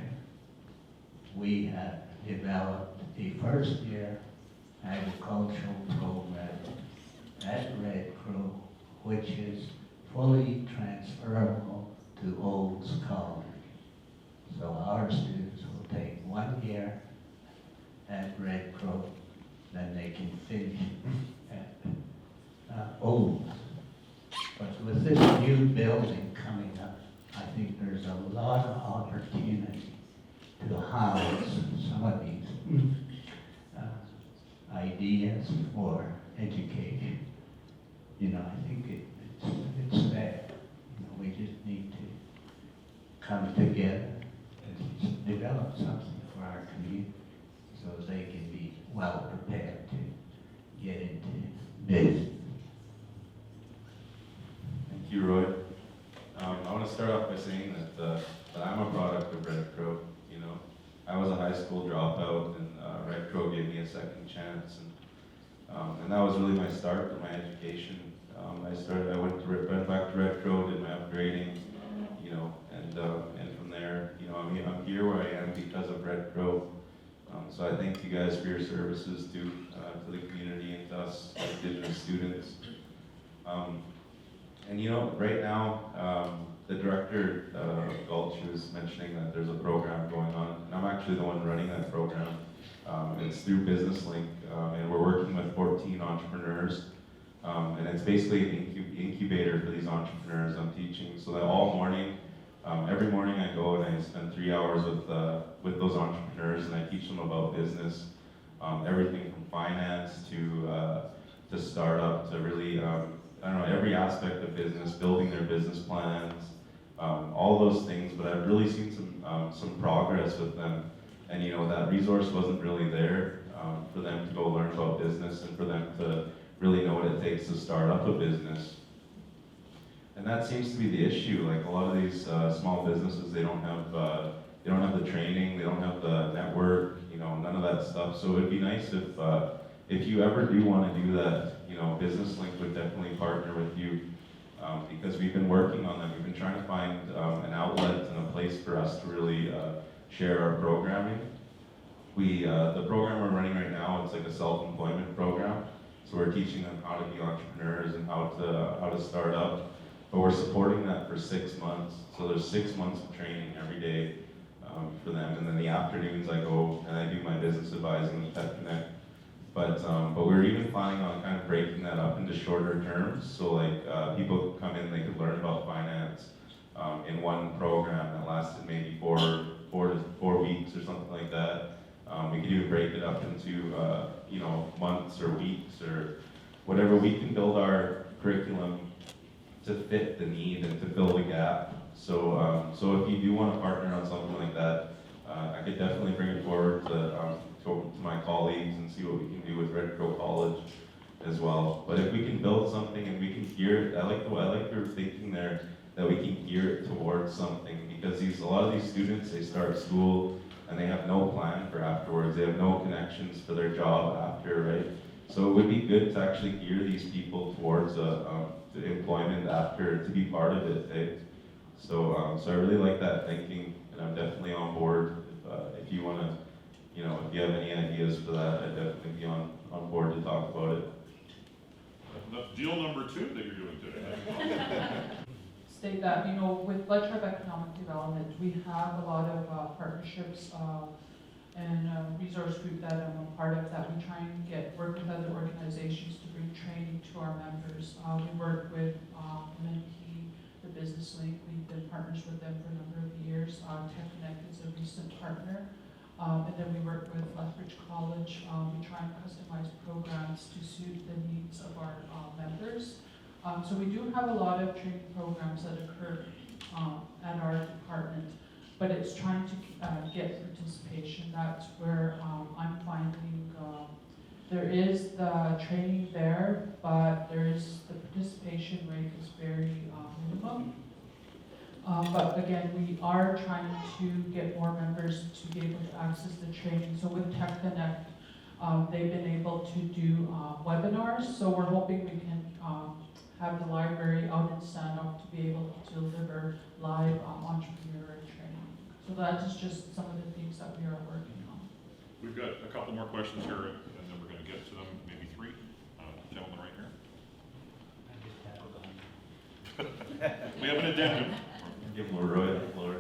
we have developed the first year agricultural program at Red Crow, which is fully transferable to Olds College. So our students will take 1 year at Red Crow, then they can finish at Olds. But with this new building coming up, I think there's a lot of opportunity to house some of these ideas for education. I think it's there. We just need to come together and develop something for our community so they can be well prepared to get into business. Thank you, Roy. I want to start off by saying that I'm a product of Red Crow. I was a high school dropout, and Red Crow gave me a second chance, and that was really my start for my education. I went back to Red Crow, did my upgrading, and from there, I'm here where I am because of Red Crow. So I thank you guys for your services to the community and to us Indigenous students. Right now, the director of GALT, she was mentioning that there's a program going on, and I'm actually the one running that program. It's through Business Link, and we're working with 14 entrepreneurs. And it's basically an incubator for these entrepreneurs I'm teaching, so that all morning, every morning I go and I spend 3 hours with those entrepreneurs, and I teach them about business, everything from finance to startup to really, every aspect of business, building their business plans, all those things. But I've really seen some progress with them, and that resource wasn't really there for them to go learn about business and for them to really know what it takes to start up a business. And that seems to be the issue. Like a lot of these small businesses, they don't have the training, they don't have the network, none of that stuff. So it'd be nice if you ever do want to do that, Business Link would definitely partner with you, because we've been working on them. We've been trying to find an outlet and a place for us to really share our programming. The program we're running right now, it's like a self-employment program. So we're teaching them how to be entrepreneurs and how to start up. But we're supporting that for 6 months. So there's 6 months of training every day for them. And then the afternoons I go and I do my business advising with Tech Connect. But we're even planning on kind of breaking that up into shorter terms. So like people could come in, they could learn about finance in one program that lasted maybe 4 weeks or something like that. We could even break it up into months or weeks or whatever. We can build our curriculum to fit the need and to fill the gap. So if you do want to partner on something like that, I could definitely bring it forward to my colleagues and see what we can do with Red Crow College as well. But if we can build something and we can gear it, I like your thinking there, that we can gear it towards something, because a lot of these students, they start school and they have no plan for afterwards. They have no connections for their job after, right? So it would be good to actually gear these people towards the employment after, to be part of it, eh? So I really like that thinking, and I'm definitely on board. If you want to, if you have any ideas for that, I'd definitely be on board to talk about it. Deal number 2 that you're doing today. State that, with Blood Tribe Economic Development, we have a lot of partnerships and a resource group that I'm a part of, that we try and work with other organizations to bring training to our members. We work with MNP, the Business Link. We've been partners with them for a number of years. Tech Connect is a recent partner. And then we work with Lethbridge College. We try and customize programs to suit the needs of our members. So we do have a lot of training programs that occur at our department. department, but it's trying to get participation. That's where I'm finding there is the training there, but there is the participation rate is very minimum. But again, we are trying to get more members to be able to access the training. So with Tech Connect, they've been able to do webinars. So we're hoping we can have the library out in Sandoff to be able to deliver live entrepreneur training. So that is just some of the things that we are working on. We've got a couple more questions here, and then we're going to get to them, maybe three. Gentleman right here. We have an addendum. Give Leroy the floor.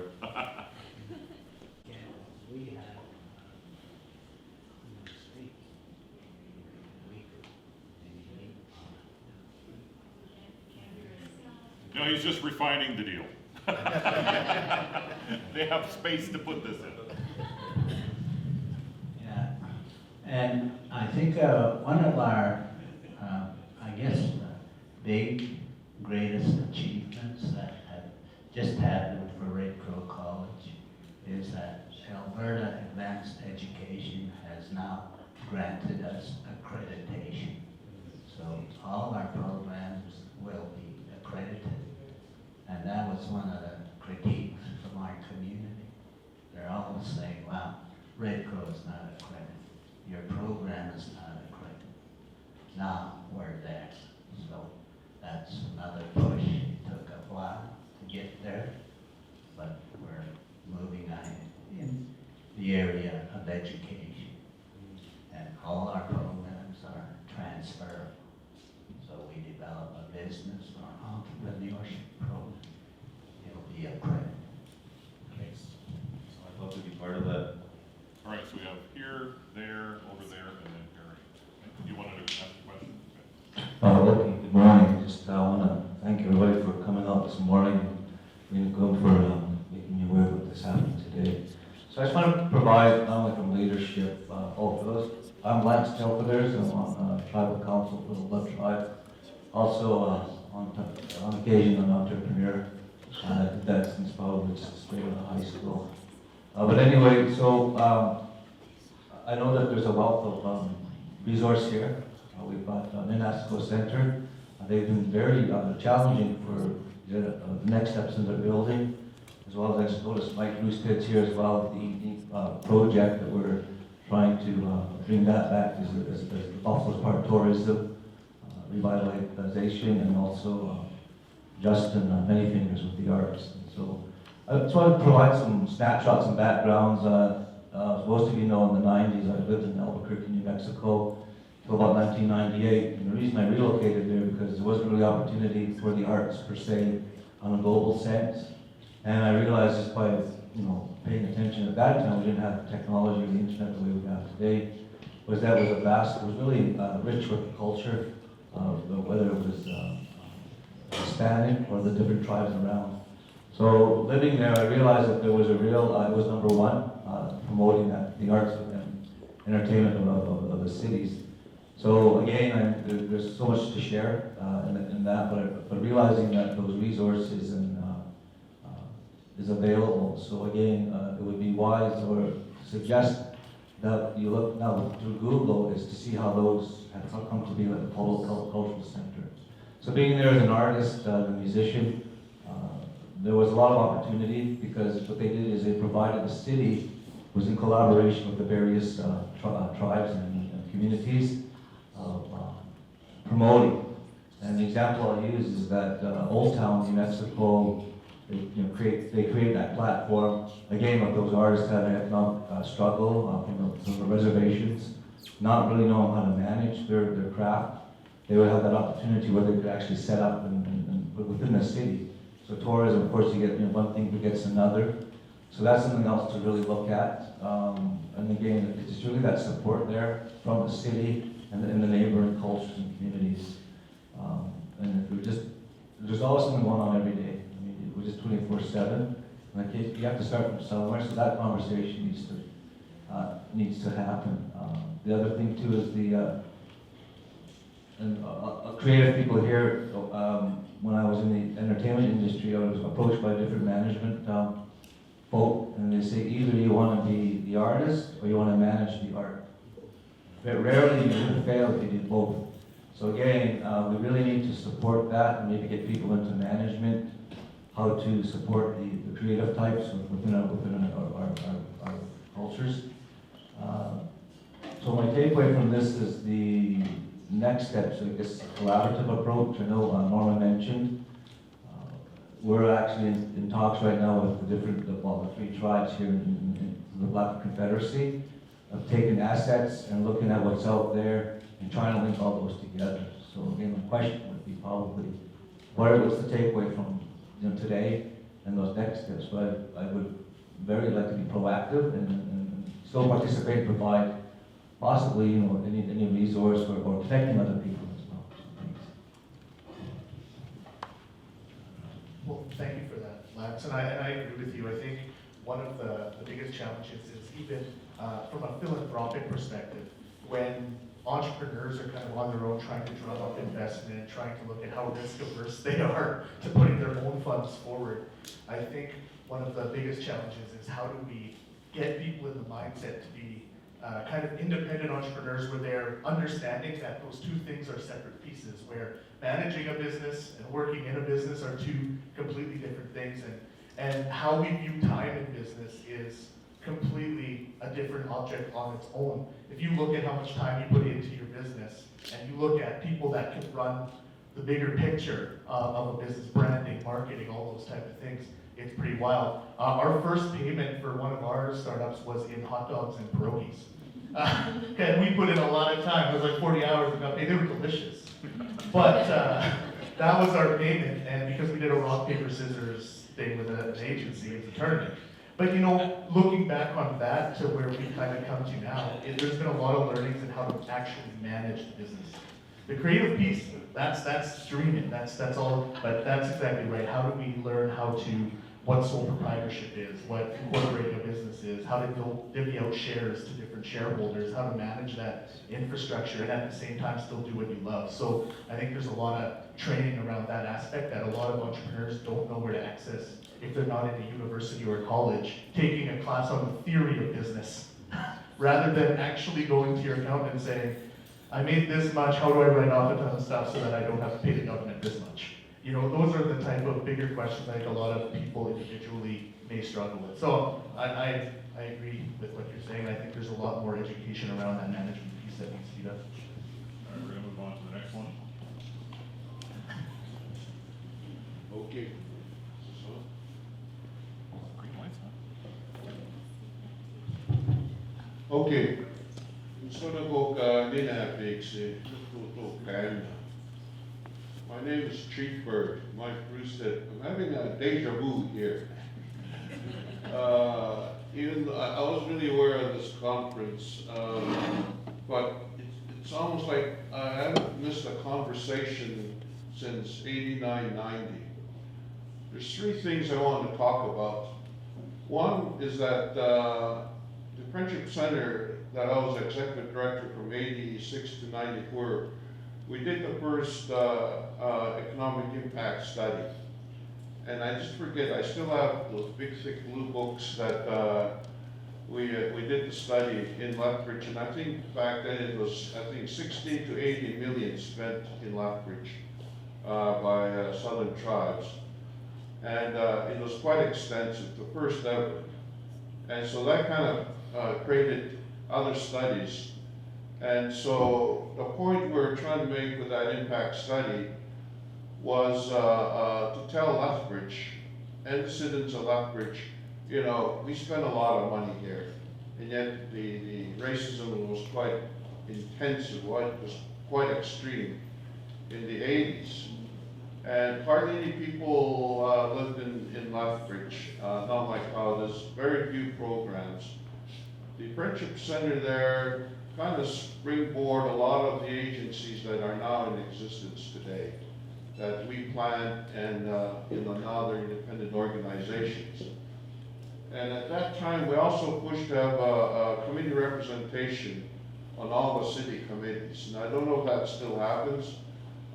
We have, speak, No, he's just refining the deal. They have space to put this in. Yeah, and I think one of our, I guess, big, greatest achievements that have just happened for Red Crow College is that Alberta Advanced Education has now granted us accreditation. So all our programs will be accredited. And that was one of the critiques from our community. They're always saying, wow, Red Crow is not accredited. Your program is not accredited. Now we're there. So that's another push. It took a while to get there, but we're moving on in the area of education. And all our programs are transferable. So we develop a business or entrepreneurship program. It'll be accredited. So I'd love to be part of that. All right, so we have here, there, over there, and then here. You wanted to ask a question? Okay. Good morning. Just want to thank everybody for coming out this morning. Really good for making me aware of what this happened today. So I just want to provide not only from leadership, both of us. I'm Lance Telforders. I'm on tribal council for the Blood Tribe. Also, on occasion, an entrepreneur. I did that since probably just straight out of high school. But anyway, so I know that there's a wealth of resource here. We've got an UNESCO Center. They've been very challenging for the next steps in their building, as well as I noticed Mike Roosted's here as well, the project that we're trying to bring that back as also as part of tourism, revitalization, and also Justin Many Fingers with the arts. And so I just want to provide some snapshots and backgrounds. Most of you know in the 90s I lived in Albuquerque, New Mexico, until about 1998. And the reason I relocated there because there wasn't really opportunity for the arts per se on a global sense. And I realized just by paying attention at that time, we didn't have the technology or the internet the way we have today, was that was it was really rich with the culture, whether it was Hispanic or the different tribes around. So living there, I realized that there was a real, it was number one, promoting the arts and entertainment of the cities. So again, there's so much to share in that, but realizing that those resources is available. So again, it would be wise or suggest that you look now through Google is to see how those have come to be like a cultural center. So being there as an artist, a musician, there was a lot of opportunity because what they did is they provided the city was in collaboration with the various tribes and communities promoting. And the example I'll use is that Old Town, New Mexico, they created that platform, again, with those artists having economic struggle from the reservations, not really knowing how to manage their craft. They would have that opportunity where they could actually set up and within the city. So tourism, of course, you get one thing begets another. So that's something else to really look at. And again, it's really that support there from the city and the neighboring cultures and communities. And there's always something going on every day. I mean, we're just 24/7. And you have to start from somewhere, so that conversation needs to happen. The other thing too is creative people here. When I was in the entertainment industry, I was approached by different management say either you want to be the artist or you want to manage the art. But rarely you can fail if you do both. So again, we really need to support that and maybe get people into management, how to support the creative types within our cultures. So my takeaway from this is the next steps, I guess, collaborative approach. I know Norma mentioned. We're actually in talks right now with the 3 tribes here in the Black Confederacy of taking assets and looking at what's out there and trying to link all those together. So again, the question would be probably, what's the takeaway from today and those next steps? But I would very like to be proactive and still participate, provide possibly any resource or connecting other people as well. So thanks. Well, thank you for that, Lance, and I agree with you. I think one of the biggest challenges is even from a philanthropic perspective, when entrepreneurs are kind of on their own trying to drum up investment, trying to look at how risk averse they are to putting their own funds forward. I think one of the biggest challenges is how do we get people in the mindset to be kind of independent entrepreneurs where they're understanding that those two things are separate pieces, where managing a business and working in a business are two completely different things, and how we view time in business is completely a different object on its own. If you look at how much time you put into your business, and you look at people that can run the bigger picture of a business, branding, marketing, all those type of things, it's pretty wild. Our first payment for one of our startups was in hot dogs and pierogies. And we put in a lot of time. It was like 40 hours we got paid. They were delicious. But that was our payment, and because we did a rock, paper, scissors thing with an agency, it was a tournament. But looking back on that to where we kind of come to now, there's been a lot of learnings in how to actually manage the business. The creative piece, that's dreaming, that's all, but that's exactly right. How do we learn how to, what sole proprietorship is, what incorporating a business is, how to divvy out shares to different shareholders, how to manage that infrastructure, and at the same time still do what you love. So I think there's a lot of training around that aspect that a lot of entrepreneurs don't know where to access if they're not in a university or a college, taking a class on the theory of business, rather than actually going to your accountant and saying, I made this much, how do I write off a ton of stuff so that I don't have to pay the government this much? Those are the type of bigger questions I think a lot of people individually may struggle with. So I agree with what you're saying. I think there's a lot more education around that management piece that needs to be done. All right, we're gonna move on to the next one. Okay. Green lights, huh? Okay. Gusto ko ninapig si Tuto Kanda. My name is Chief Bird. Mike Bruce said, I'm having a deja vu here. Even though I was really aware of this conference, but it's almost like I haven't missed a conversation since 89, 90. There's 3 things I want to talk about. One is that the Friendship Center that I was executive director from 86 to 94, we did the first economic impact study. And I just forget, I still have those big thick blue books that we did the study in Lethbridge, and I think back then it was, 60 to 80 million spent in Lethbridge by Southern tribes. And it was quite extensive, the first ever. And so that kind of created other studies. And so the point we're trying to make with that impact study was to tell Lethbridge and the citizens of Lethbridge, we spend a lot of money here, and yet the racism was quite intense, it was quite extreme in the 80s. And hardly any people lived in Lethbridge, not like how there's very few programs. The Friendship Center there kind of springboard a lot of the agencies that are now in existence today, that we plant and now they're independent organizations. And at that time, we also pushed to have a committee representation on all the city committees. And I don't know if that still happens.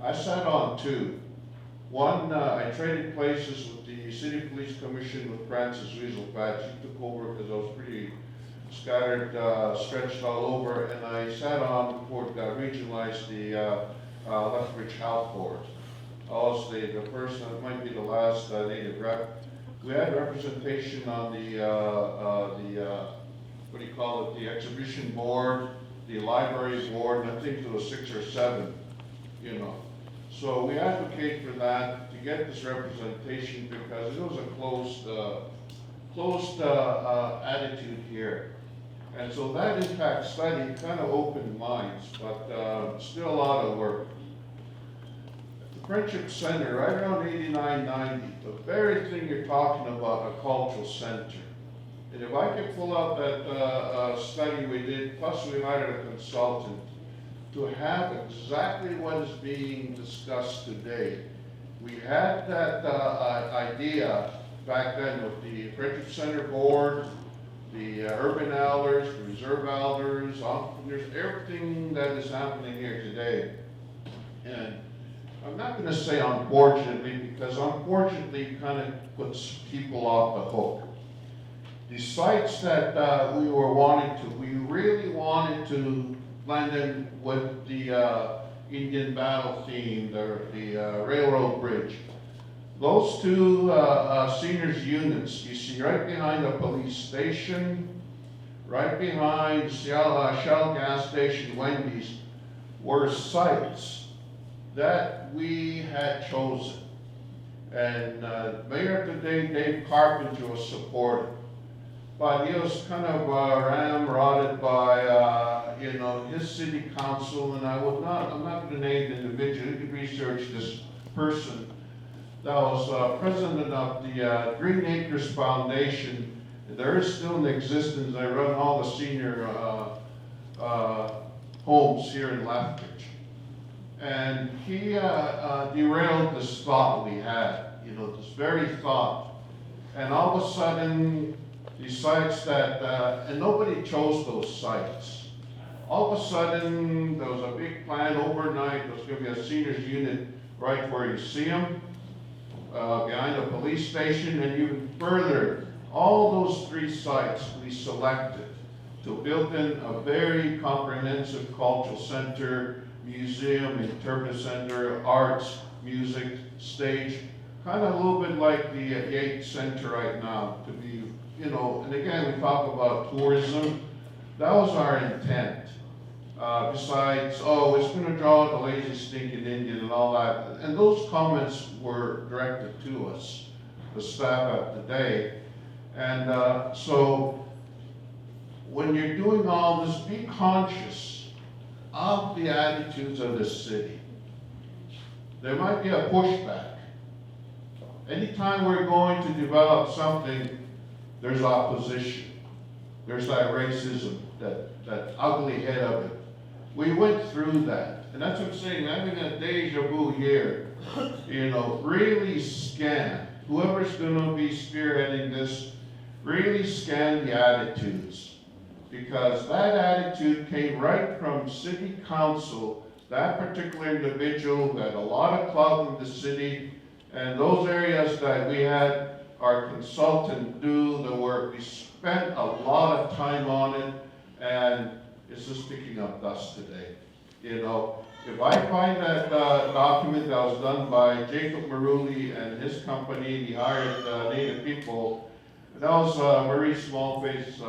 I sat on 2. One, I traded places with the City Police Commission with Francis Weasel Patch. He took over because I was pretty scattered, stretched all over, and I sat on before it got regionalized the Lethbridge Health Board. I was the first, and it might be the last native rep. We had representation on the what do you call it, the exhibition board, the library board, and I think there was 6 or 7, you know. So we advocate for that, to get this representation, because it was a closed attitude here. And so that impact study kind of opened minds, but still a lot of work. The Friendship Center, right around 89, 90, the very thing you're talking about, a cultural center. And if I could pull out that study we did, plus we hired a consultant, to have exactly what is being discussed today. We had that idea back then with the Friendship Center Board, the urban elders, the reserve elders, entrepreneurs, everything that is happening here today. And I'm not going to say unfortunately, because unfortunately kind of puts people off the hook. The sites that we really wanted to blend in with the Indian battle theme, the railroad bridge. Those two seniors units, you see right behind the police station, right behind Shell gas station, Wendy's, were sites that we had chosen. And Mayor of the day, Dave Carpenter, was supportive. But he was kind of ramrodded by, you know, his city council, and I'm not going to name the individual. You can research this person that was president of the Green Acres Foundation. There is still in existence. They run all the senior homes here in Lethbridge. And he derailed this thought we had, you know, this very thought. And all of a sudden, these sites that, and nobody chose those sites. All of a sudden, there was a big plan overnight. There was going to be a seniors unit right where you see them, behind the police station, and even further. All those 3 sites we selected to build in a very comprehensive cultural center, museum, interpretive center, arts, music, stage, kind of a little bit like the Yates Center right now, to be, you know, and again, we talk about tourism. That was our intent. Besides, oh, it's going to draw the lazy, stinking Indian and all that. And those comments were directed to us, the staff at the day. And so when you're doing all this, be conscious of the attitudes of the city. There might be a pushback. Anytime we're going to develop something, there's opposition. There's that racism, that ugly head of it. We went through that. And that's what I'm saying, having a deja vu here, you know, really scan. Whoever's going to be spearheading this, really scan the attitudes. Because that attitude came right from city council, that particular individual had a lot of clout in the city, and those areas that we had our consultant do the work. We spent a lot of time on it, and it's just picking up dust today. You know, if I find that document that was done by Jacob Maruli and his company, he hired Native people. That was Marie Smallface,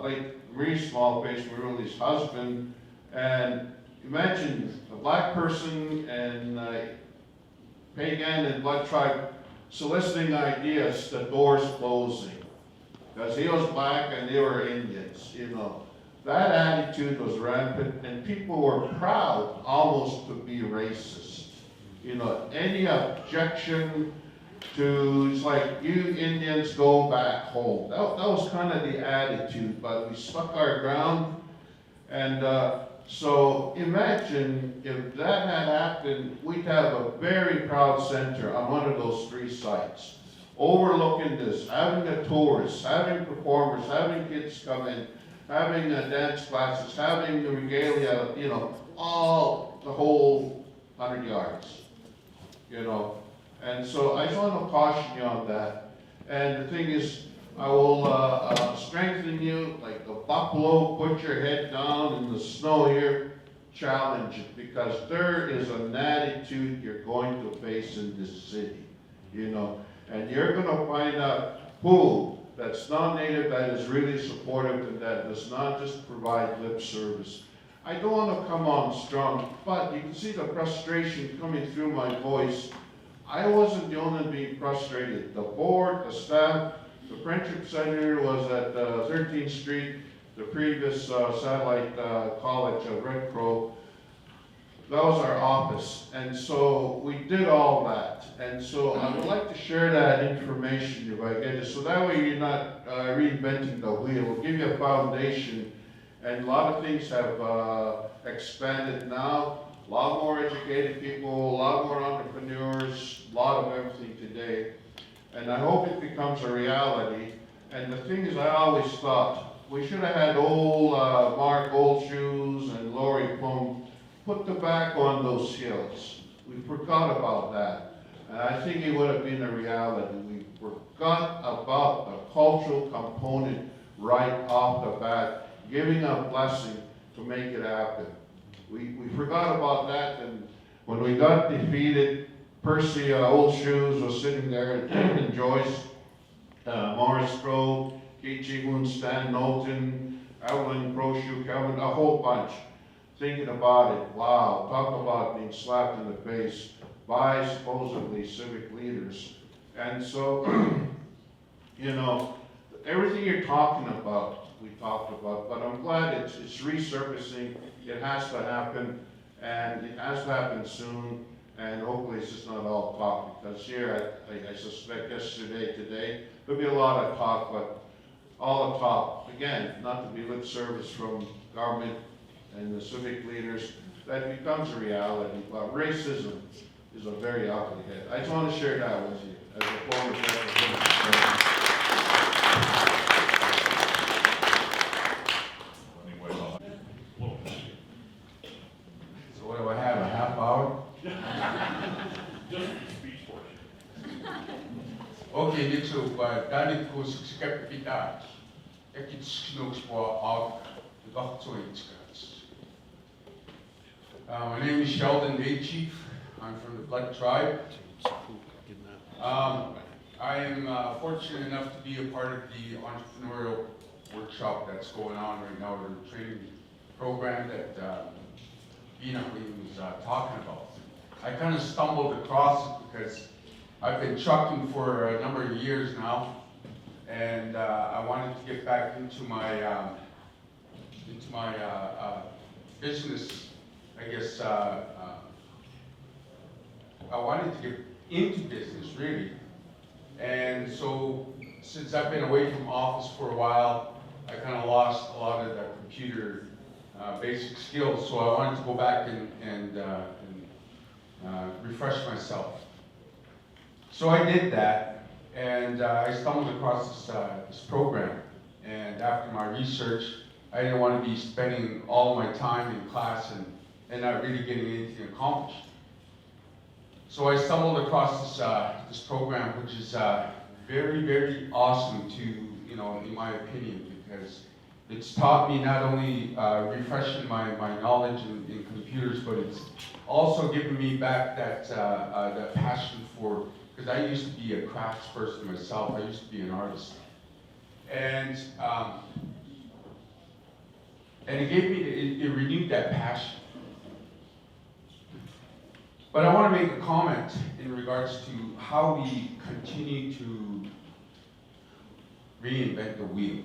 late Marie Smallface, Maruli's husband. And imagine a black person and pagan and blood tribe soliciting ideas, the doors closing. Because he was black and they were Indians, you know. That attitude was rampant, and people were proud almost to be racist. You know, any objection to, it's like, you Indians go back home. That was kind of the attitude, but we stuck our ground. And so imagine if that had happened, we'd have a very proud center on one of those 3 sites, overlooking this, having the tourists, having performers, having kids come in, having dance classes, having the regalia, you know, all the whole 100 yards. you know. And so I just want to caution you on that. And the thing is, I will strengthen you like the buffalo, put your head down in the snow here, challenge it, because there is an attitude you're going to face in this city, you know. And you're going to find out who that's non-native, that is really supportive, and that does not just provide lip service. I don't want to come on strong, but you can see the frustration coming through my voice. I wasn't the only one being frustrated. The board, the staff, the Friendship Center was at 13th Street, the previous satellite college of Red Crow. That was our office, and so we did all that. And so I would like to share that information if I get it, so that way you're not reinventing the wheel. We'll give you a foundation, and a lot of things have expanded now. A lot more educated people, a lot more entrepreneurs, a lot of everything today. And I hope it becomes a reality. And the thing is, I always thought we should have had old Mark Old Shoes and Laurie Plum put tobacco on those hills. We forgot about that. And I think it would have been a reality. We forgot about the cultural component right off the bat, giving a blessing to make it happen. We forgot about that, and when we got defeated, Percy Old Shoes was sitting there, and Joyce, Morris Grove, Keith Moon, Stan Knowlton, Evelyn Proshoe, Kelvin, a whole bunch, thinking about it. Wow, talk about being slapped in the face by supposedly civic leaders. And so, you know, everything you're talking about, we talked about, but I'm glad it's resurfacing. It has to happen, and it has to happen soon, and hopefully it's just not all talk, because here, I suspect today, there'll be a lot of talk, but all the talk, again, not to be lip service from government and the civic leaders, that becomes a reality. But racism is a very ugly head. I just want to share that with you as a former president. So what do I have, a half hour? Just speech portion. Okay, dito dali ko sa kapitad. Ekits knows for out the doctor. My name is Sheldon Day Chief. I'm from the Blood Tribe. I am fortunate enough to be a part of the entrepreneurial workshop that's going on right now, the training program that Bina was talking about. I kind of stumbled across it because I've been trucking for a number of years now, and I wanted to get back into my business. I guess I wanted to get into business really, and so since I've been away from office for a while, I kind of lost a lot of the computer basic skills. So I wanted to go back and refresh myself. So I did that, and I stumbled across this program. And after my research, I didn't want to be spending all my time in class and not really getting anything accomplished. So I stumbled across this program, which is very, very awesome in my opinion, because it's taught me not only refreshing my knowledge in computers, but it's also given me back that passion for, because I used to be a crafts person myself. I used to be an artist, and it gave me, it renewed that passion. But I want to make a comment in regards to how we continue to reinvent the wheel.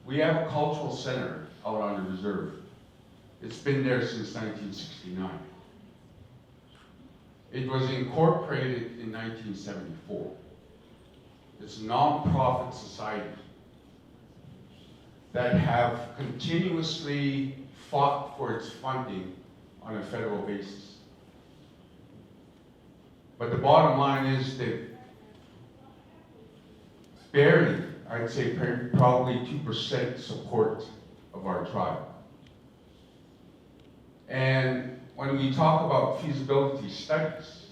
We have a cultural center out on the reserve. It's been there since 1969. It was incorporated in 1974. It's a non-profit society that have continuously fought for its funding on a federal basis. But the bottom line is that barely, I'd say probably 2% support of our tribe. And when we talk about feasibility studies,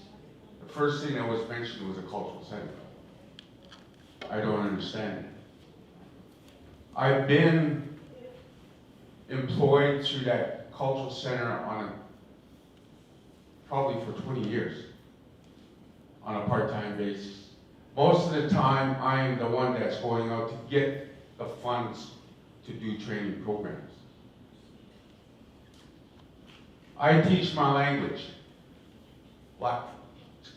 first thing that was mentioned was a cultural center. I don't understand it. I've been employed through that cultural center probably for 20 years on a part-time basis. Most of the time, I am the one that's going out to get the funds to do training programs. I teach my language. Like,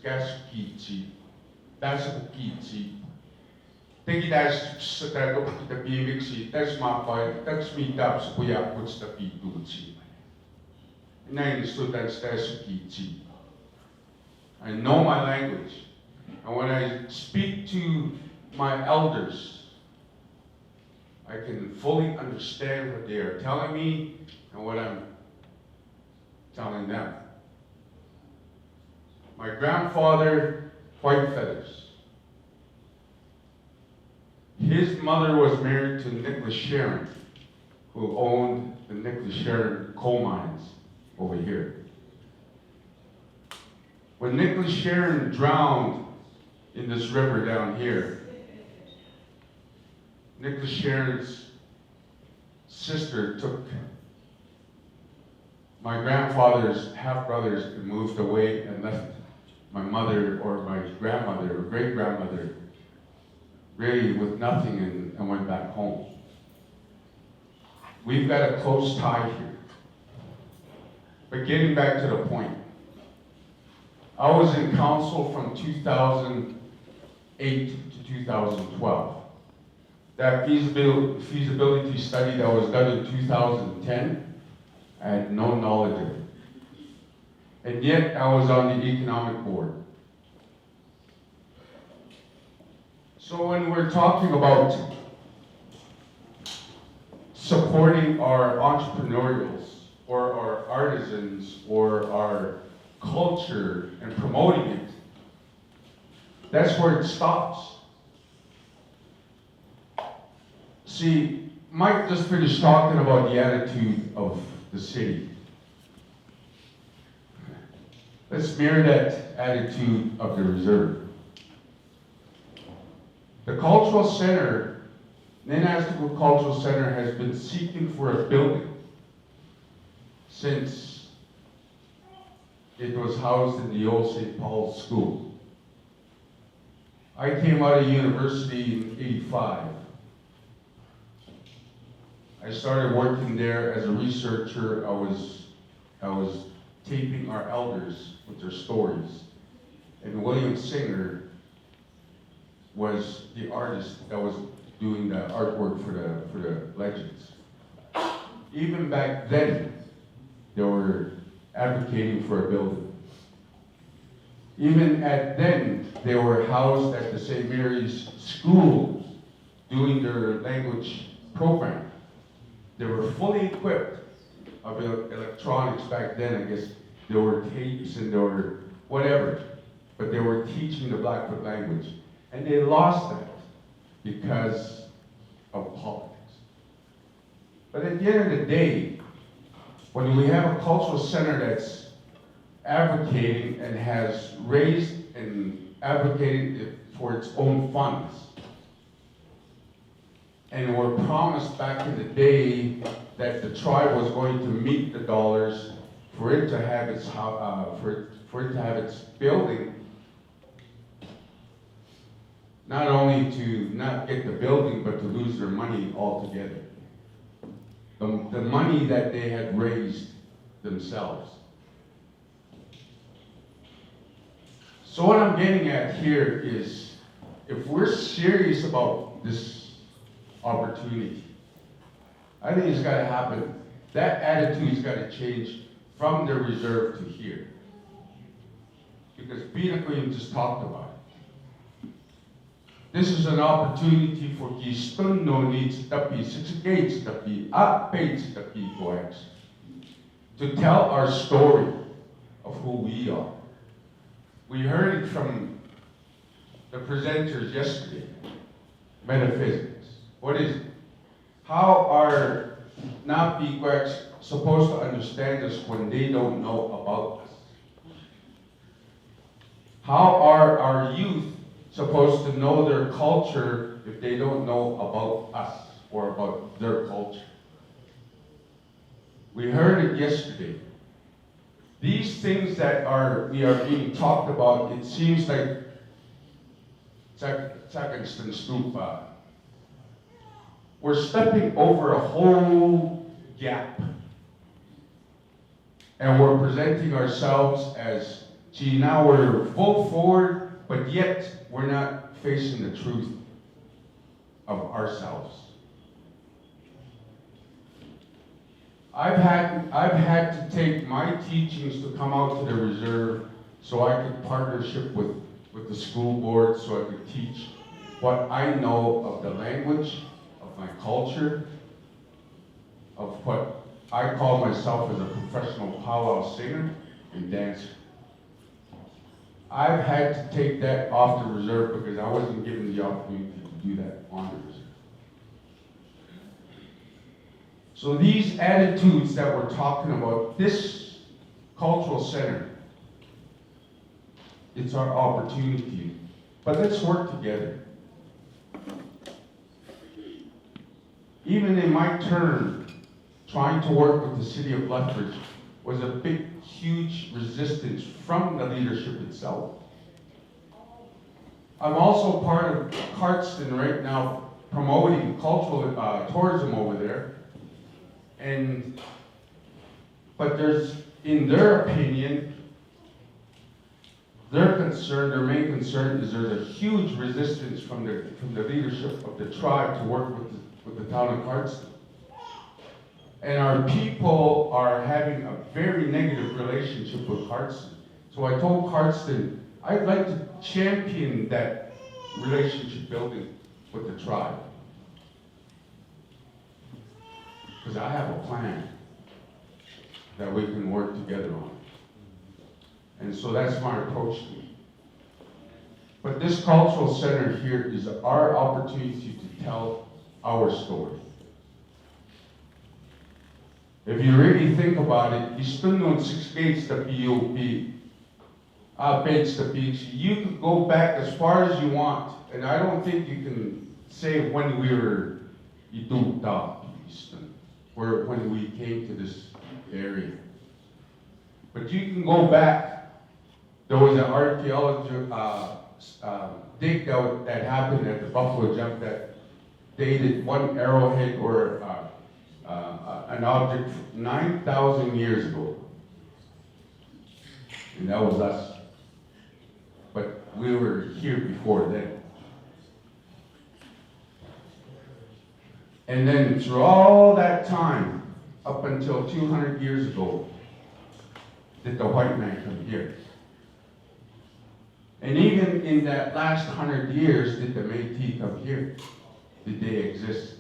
Gaskichi, Dasakichi. Tegi das the bimixi, that's my fight, that's me daps, we are puts the P2chi. Nine students, Dasakichi. I know my language. And when I speak to my elders, I can fully understand what they are telling me and what I'm telling them. My grandfather, white feathers. His mother was married to Nicholas Sharon, who owned the Nicholas Sharon coal mines over here. When Nicholas Sharon drowned in this river down here, Nicholas Sharon's sister took my grandfather's half-brothers and moved away and left my mother or my grandmother or great-grandmother really with nothing and went back home. We've got a close tie here. But getting back to the point, I was in council from 2008 to 2012. That feasibility study that was done in 2010, I had no knowledge of it. And yet I was on the economic board. So when we're talking about supporting our entrepreneurials or our artisans or our culture and promoting it, that's where it stops. See, Mike just finished talking about the attitude of the city. Let's mirror that attitude of the reserve. The cultural center, Nanastico Cultural Center, has been seeking for a building since it was housed in the old St. Paul's School. I came out of university in '85. I started working there as a researcher. I was taping our elders with their stories. And William Singer was the artist that was doing the artwork for the legends. Even back then, they were advocating for a building. Even then, they were housed at the St. Mary's School doing their language program. They were fully equipped of electronics back then. I guess there were tapes and there were whatever, but they were teaching the Blackfoot language. And they lost that because of politics. But at the end of the day, when we have a cultural center that's advocating and has raised and advocated for its own funds, and were promised back in the day that the tribe was going to meet the dollars for it to have its building, not only to not get the building, but to lose their money altogether. The money that they had raised themselves. So what I'm getting at here is, if we're serious about this opportunity, I think it's got to happen. That attitude's got to change from the reserve to here. Because Peter Queen just talked about it. This is an opportunity for Keystone no needs tapi gates tapi page tapi to tell our story of who we are. We heard it from the presenters yesterday. Metaphysics. What is it? How are Napiquaks supposed to understand us when they don't know about us? How are our youth supposed to know their culture if they don't know about us or about their culture? We heard it yesterday. These things that we are being talked about, it seems like we're stepping over a whole gap. And we're presenting ourselves as, gee, now we're full forward, but yet we're not facing the truth of ourselves. I've had to take my teachings to come out to the reserve so I could partnership with the school board, so I could teach what I know of the language, of my culture, of what I call myself as a professional powwow singer and dancer. I've had to take that off the reserve because I wasn't given the opportunity to do that on the reserve. So these attitudes that we're talking about, this cultural center, it's our opportunity. But let's work together. Even in my term, trying to work with the city of Lethbridge was a big, huge resistance from the leadership itself. I'm also part of Cardston right now, promoting cultural tourism over there. But there's, in their opinion, their main concern is there's a huge resistance from the leadership of the tribe to work with the town of Cardston. And our people are having a very negative relationship with Cardston. So I told Cardston, I'd like to champion that relationship building with the tribe. Because I have a plan that we can work together on. And so that's my approach to it. But this cultural center here is our opportunity to tell our story. If you really think about it, you could go back as far as you want, and I don't think you can say when we were when we came to this area. But you can go back. There was an archaeological dig that happened at the Buffalo Jump that dated one arrowhead or an object 9,000 years ago. And that was us. But we were here before then. And then through all that time, up until 200 years ago, did the white man come here. And even in that last 100 years, did the Métis come here? Did they exist?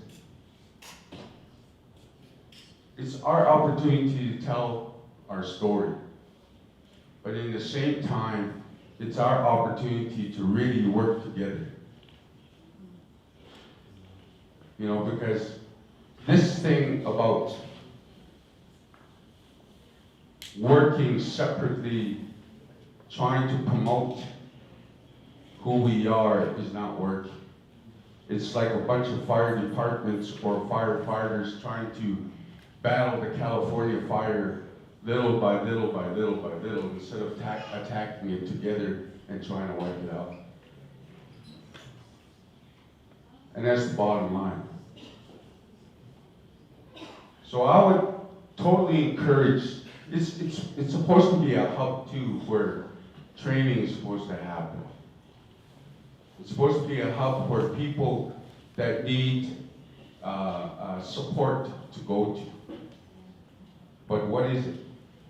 It's our opportunity to tell our story. But in the same time, it's our opportunity to really work together. You know, because this thing about working separately, trying to promote who we are is not working. It's like a bunch of fire departments or firefighters trying to battle the California fire little by little by little by little instead of attacking it together and trying to wipe it out. And that's the bottom line. So I would totally encourage, it's supposed to be a hub too where training is supposed to happen. It's supposed to be a hub where people that need support to go to. But what is it?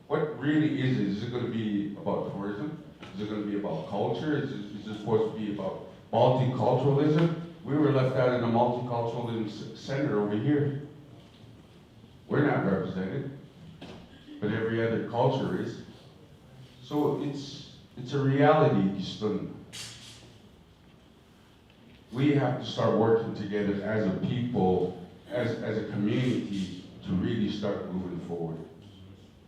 What really is it? Is it going to be about tourism? Is it going to be about culture? Is it supposed to be about multiculturalism? We were left out in a multiculturalism center over here. We're not represented, but every other culture is. So it's a reality, Easton. We have to start working together as a people, as a community, to really start moving forward.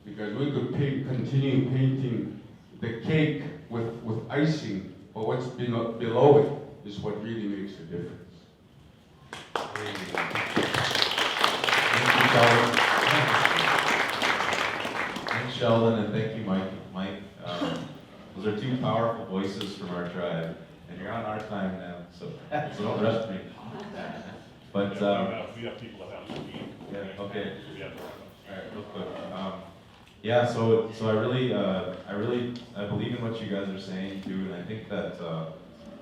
Because we could continue painting the cake with icing, but what's below it is what really makes the difference. Thank you, Sheldon. Thanks, Sheldon, and thank you, Mike. Those are two powerful voices from our tribe, and you're on our time now, so don't rush me. But we have people that have to speak. yeah, okay. We have to wrap up. All right, real quick. Yeah, so I believe in what you guys are saying too, and I think that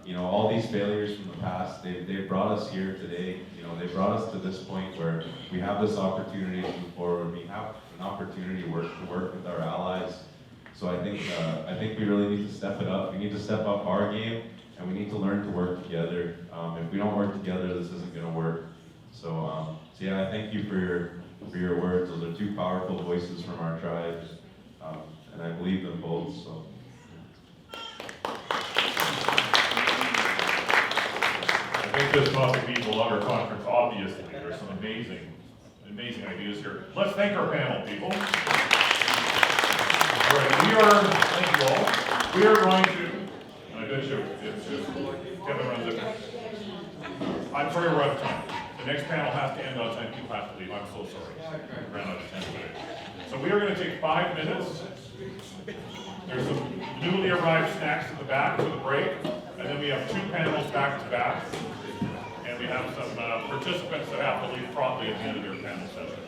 you know, all these failures from the past, they brought us here today. You know, they brought us to this point where we have this opportunity to move forward. We have an opportunity to work with our allies. So I think we really need to step it up. We need to step up our game, and we need to learn to work together. If we don't work together, this isn't going to work. So yeah, I thank you for your words. Those are two powerful voices from our tribe, and I believe them both. So. I think this topic needs a longer conference, obviously. There's some amazing ideas here. Let's thank our panel, people. All right, thank you all. We are going to, good show. Kevin runs it. I'm sorry we're out of time. The next panel has to end on time. People have to leave. I'm so sorry. We ran out of time today. So we are going to take 5 minutes. There's some newly arrived snacks in the back for the break. And then we have 2 panels back to back. And we have some participants that have to leave promptly at the end of their panel session.